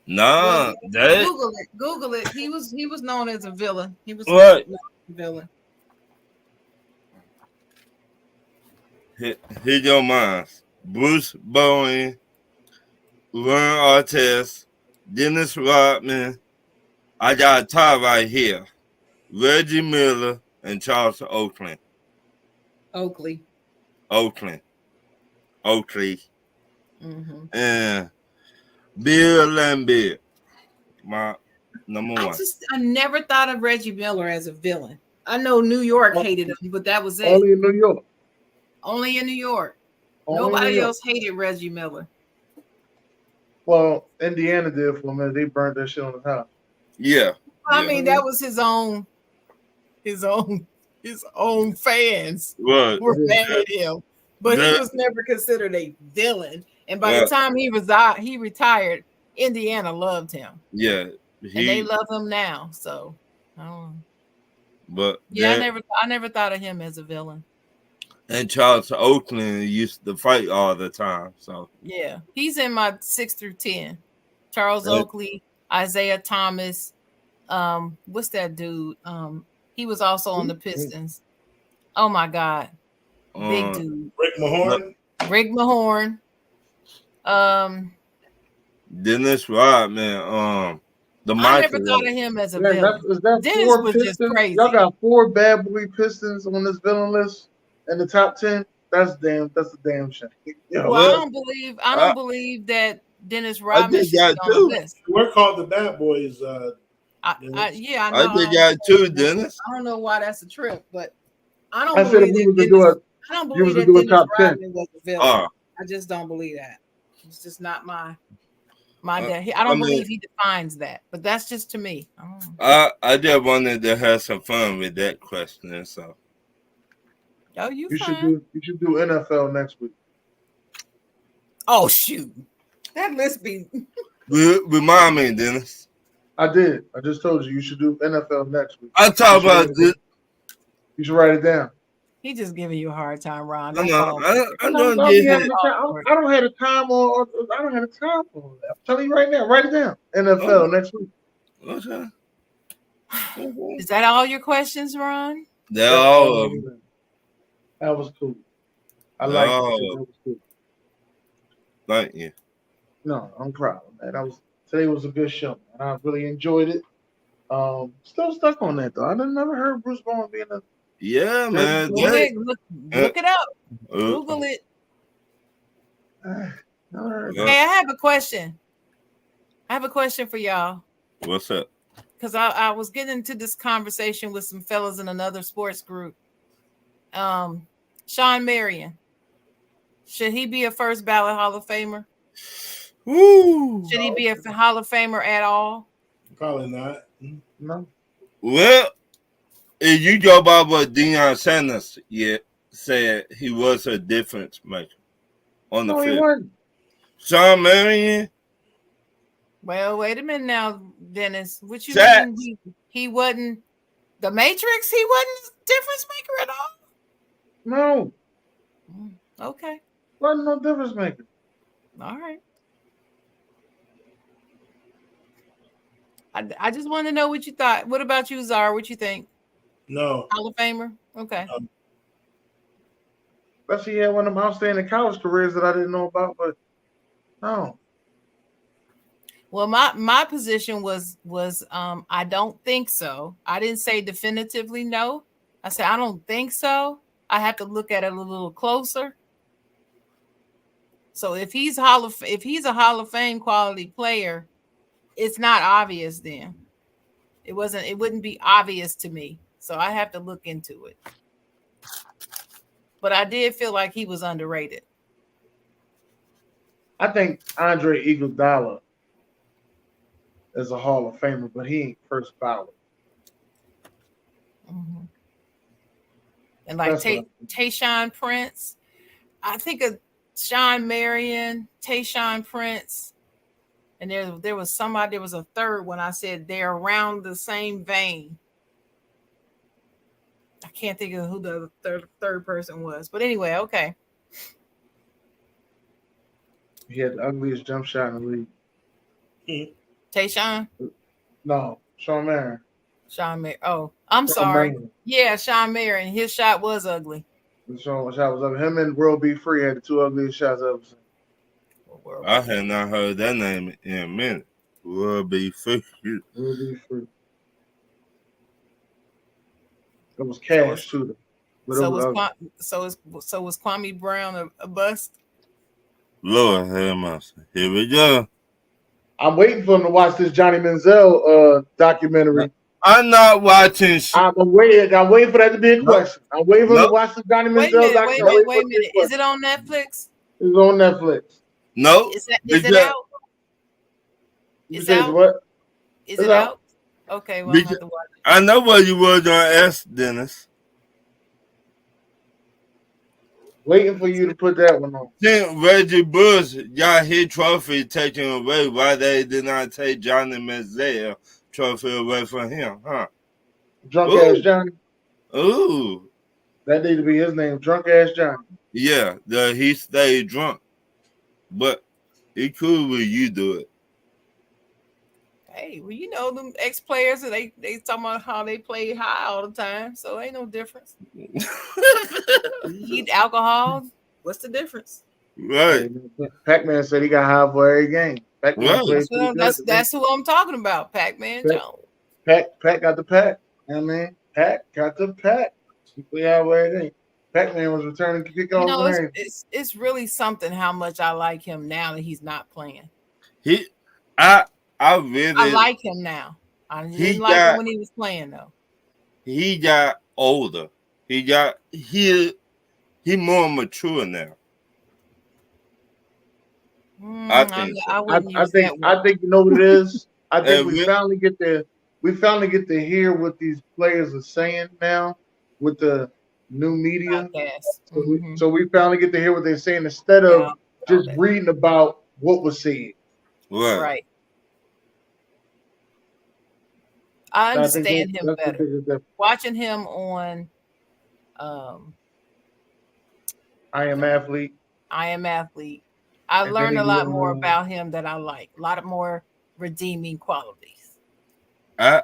Nah, Google it. He was known as a villain. He was a villain. Hit your minds. Bruce Bowen, Ron Artest, Dennis Rodman. I got a tie right here. Reggie Miller and Charles Oakley. Oakley. And Bill Laimbeer, my number 1. I never thought of Reggie Miller as a villain. I know New York hated him, but that was it. Only in New York. Only in New York. Nobody else hated Reggie Miller. Well, Indiana did for a minute. They burnt that shit on the house. Yeah. I mean, that was his own fans Right. were mad at him, but he was never considered a villain. And by the time he retired, Indiana loved him. Yeah, and they love him now. So, I don't know. But yeah, I never thought of him as a villain. And Charles Oakland used to fight all the time. So yeah, he's in my 6 through 10. Charles Oakley, Isaiah Thomas. What's that dude? He was also on the Pistons. Oh my God, big dude. Rick Mahorn. Dennis Rodman. I never thought of him as a villain. Dennis was just crazy. Y'all got 4 bad boy Pistons on this villain list in the top 10. That's a damn shame. Well, I don't believe that Dennis Rodman should be on the list. We're called the bad boys. I know. I think got 2, Dennis. I don't know why that's a trip, but I don't believe that Dennis Rodman was a villain. I just don't believe that. It's just not my dad. I don't believe he defines that, but that's just to me. I just wanted to have some fun with that question. So, you should do NFL next week. Oh shoot, that list be. Remind me, Dennis. I did. I just told you should do NFL next week. I talk about this. You should write it down. He just giving you a hard time, Ron. I don't have the time on that. I'm telling you right now. Write it down. NFL next week. Okay. Is that all your questions, Ron? They're all of them. That was cool. I like it. That was cool. Thank you. No, I'm proud, man. Today was a good show, and I really enjoyed it. Still stuck on that though. I never heard Bruce Bowen being a. Yeah, man. Look it up. Google it. Hey, I have a question. I have a question for y'all. What's up? Because I was getting into this conversation with some fellas in another sports group. Sean Marion. Should he be a first ballot Hall of Famer? Woo. Should he be a Hall of Famer at all? Probably not. No. Well, if you go by what Deion Sanders said, he was a difference maker on the field. Sean Marion. Well, wait a minute now, Dennis. What you mean he wasn't the Matrix? He wasn't a difference maker at all? No. Okay. Wasn't no difference maker. All right. I just want to know what you thought. What about you, Zara? What you think? No. Hall of Famer? Okay. Especially he had one of them outstanding college careers that I didn't know about, but no. Well, my position was I don't think so. I didn't say definitively no. I said I don't think so. I have to look at it a little closer. So if he's a Hall of Fame quality player, it's not obvious then. It wouldn't be obvious to me. So I have to look into it. But I did feel like he was underrated. I think Andre Iguodala is a Hall of Famer, but he ain't first ballot. Mm-hmm. And like Tayshaun Prince, I think of Sean Marion, Tayshaun Prince, and there was a third one. I said they're around the same vein. I can't think of who the third person was, but anyway, okay. He had the ugliest jump shot in the league. Tayshaun? No, Sean Marion. Sean Marion. Oh, I'm sorry. Marion. Yeah, Sean Marion. His shot was ugly. The shot was ugly. Him and World Be Free had the 2 ugliest shots I've ever seen. I had not heard that name in a minute. World Be Free. World Be Free. It was cash too. So was Kwame Brown a bust? Lord have mercy. Here we go. I'm waiting for him to watch this Johnny Manziel documentary. I'm not watching. I'm waiting for that to be a question. I'm waiting for him to watch the Johnny Manziel documentary. Wait a minute. Is it on Netflix? It's on Netflix. No, Is it out? You It's said out. what? Is It's it out. out? Okay, well, I'm have to watch it. I know what you were gonna ask, Dennis. Waiting for you to put that one on. Since Reggie Bush got his trophy taken away, why they did not take Johnny Manziel trophy away from him, huh? Drunk Ooh. ass Johnny. Ooh. That need to be his name. Drunk ass Johnny. Yeah, he stayed drunk. But it cool when you do it. Hey, well, you know them ex-players, and they talking about how they play high all the time, so ain't no difference. Eat alcohol. What's the difference? Right. Pac-Man said he got high for every game. Pac-Man played pretty good. That's who I'm talking about, Pac-Man Jones. Pac got the pack. You know what I mean? Pac got the pack. He played high for every game. Pac-Man was returning kickoffs. You know, it's really something how much I like him now that he's not playing. I like him now. I didn't like him when he was playing though. He got older. He more mature now. I think you know what it is. I think we finally get to hear what these players are saying now with the new media. So we finally get to hear what they're saying instead of just reading about what was said. Right. I understand him better. Watching him on I Am Athlete. I learned a lot more about him that I like. A lot of more redeeming qualities. I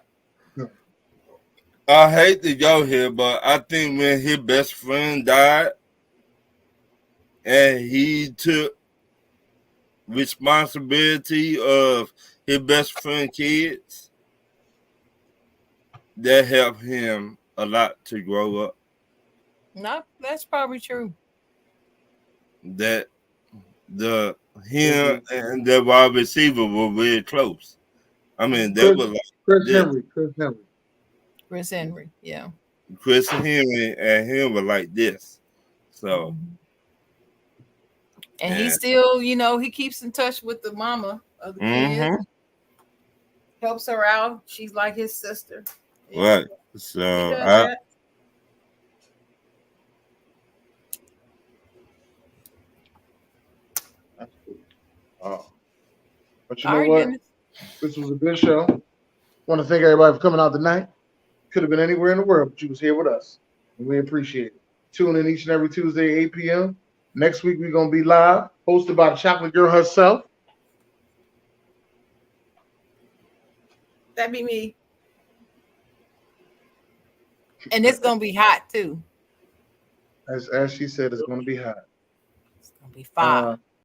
hate to go here, but I think when his best friend died and he took responsibility of his best friend kids, that helped him a lot to grow up. No, that's probably true. That him and the wide receiver were very close. I mean, that was like Chris Henry, yeah. Chris Henry and him were like this. So and he still, he keeps in touch with the mama of the kids. Helps her out. She's like his sister. Yeah. Right. So but you know what? Dennis. This was a good show. Want to thank everybody for coming out tonight. Could have been anywhere in the world, but you was here with us. And we appreciate it. Tune in each and every Tuesday, 8 p.m. Next week, we're going to be live, hosted by the Chocolate Girl herself. That'd be me. And it's going to be hot, too. As she said, it's going to be hot. It's going to be fire.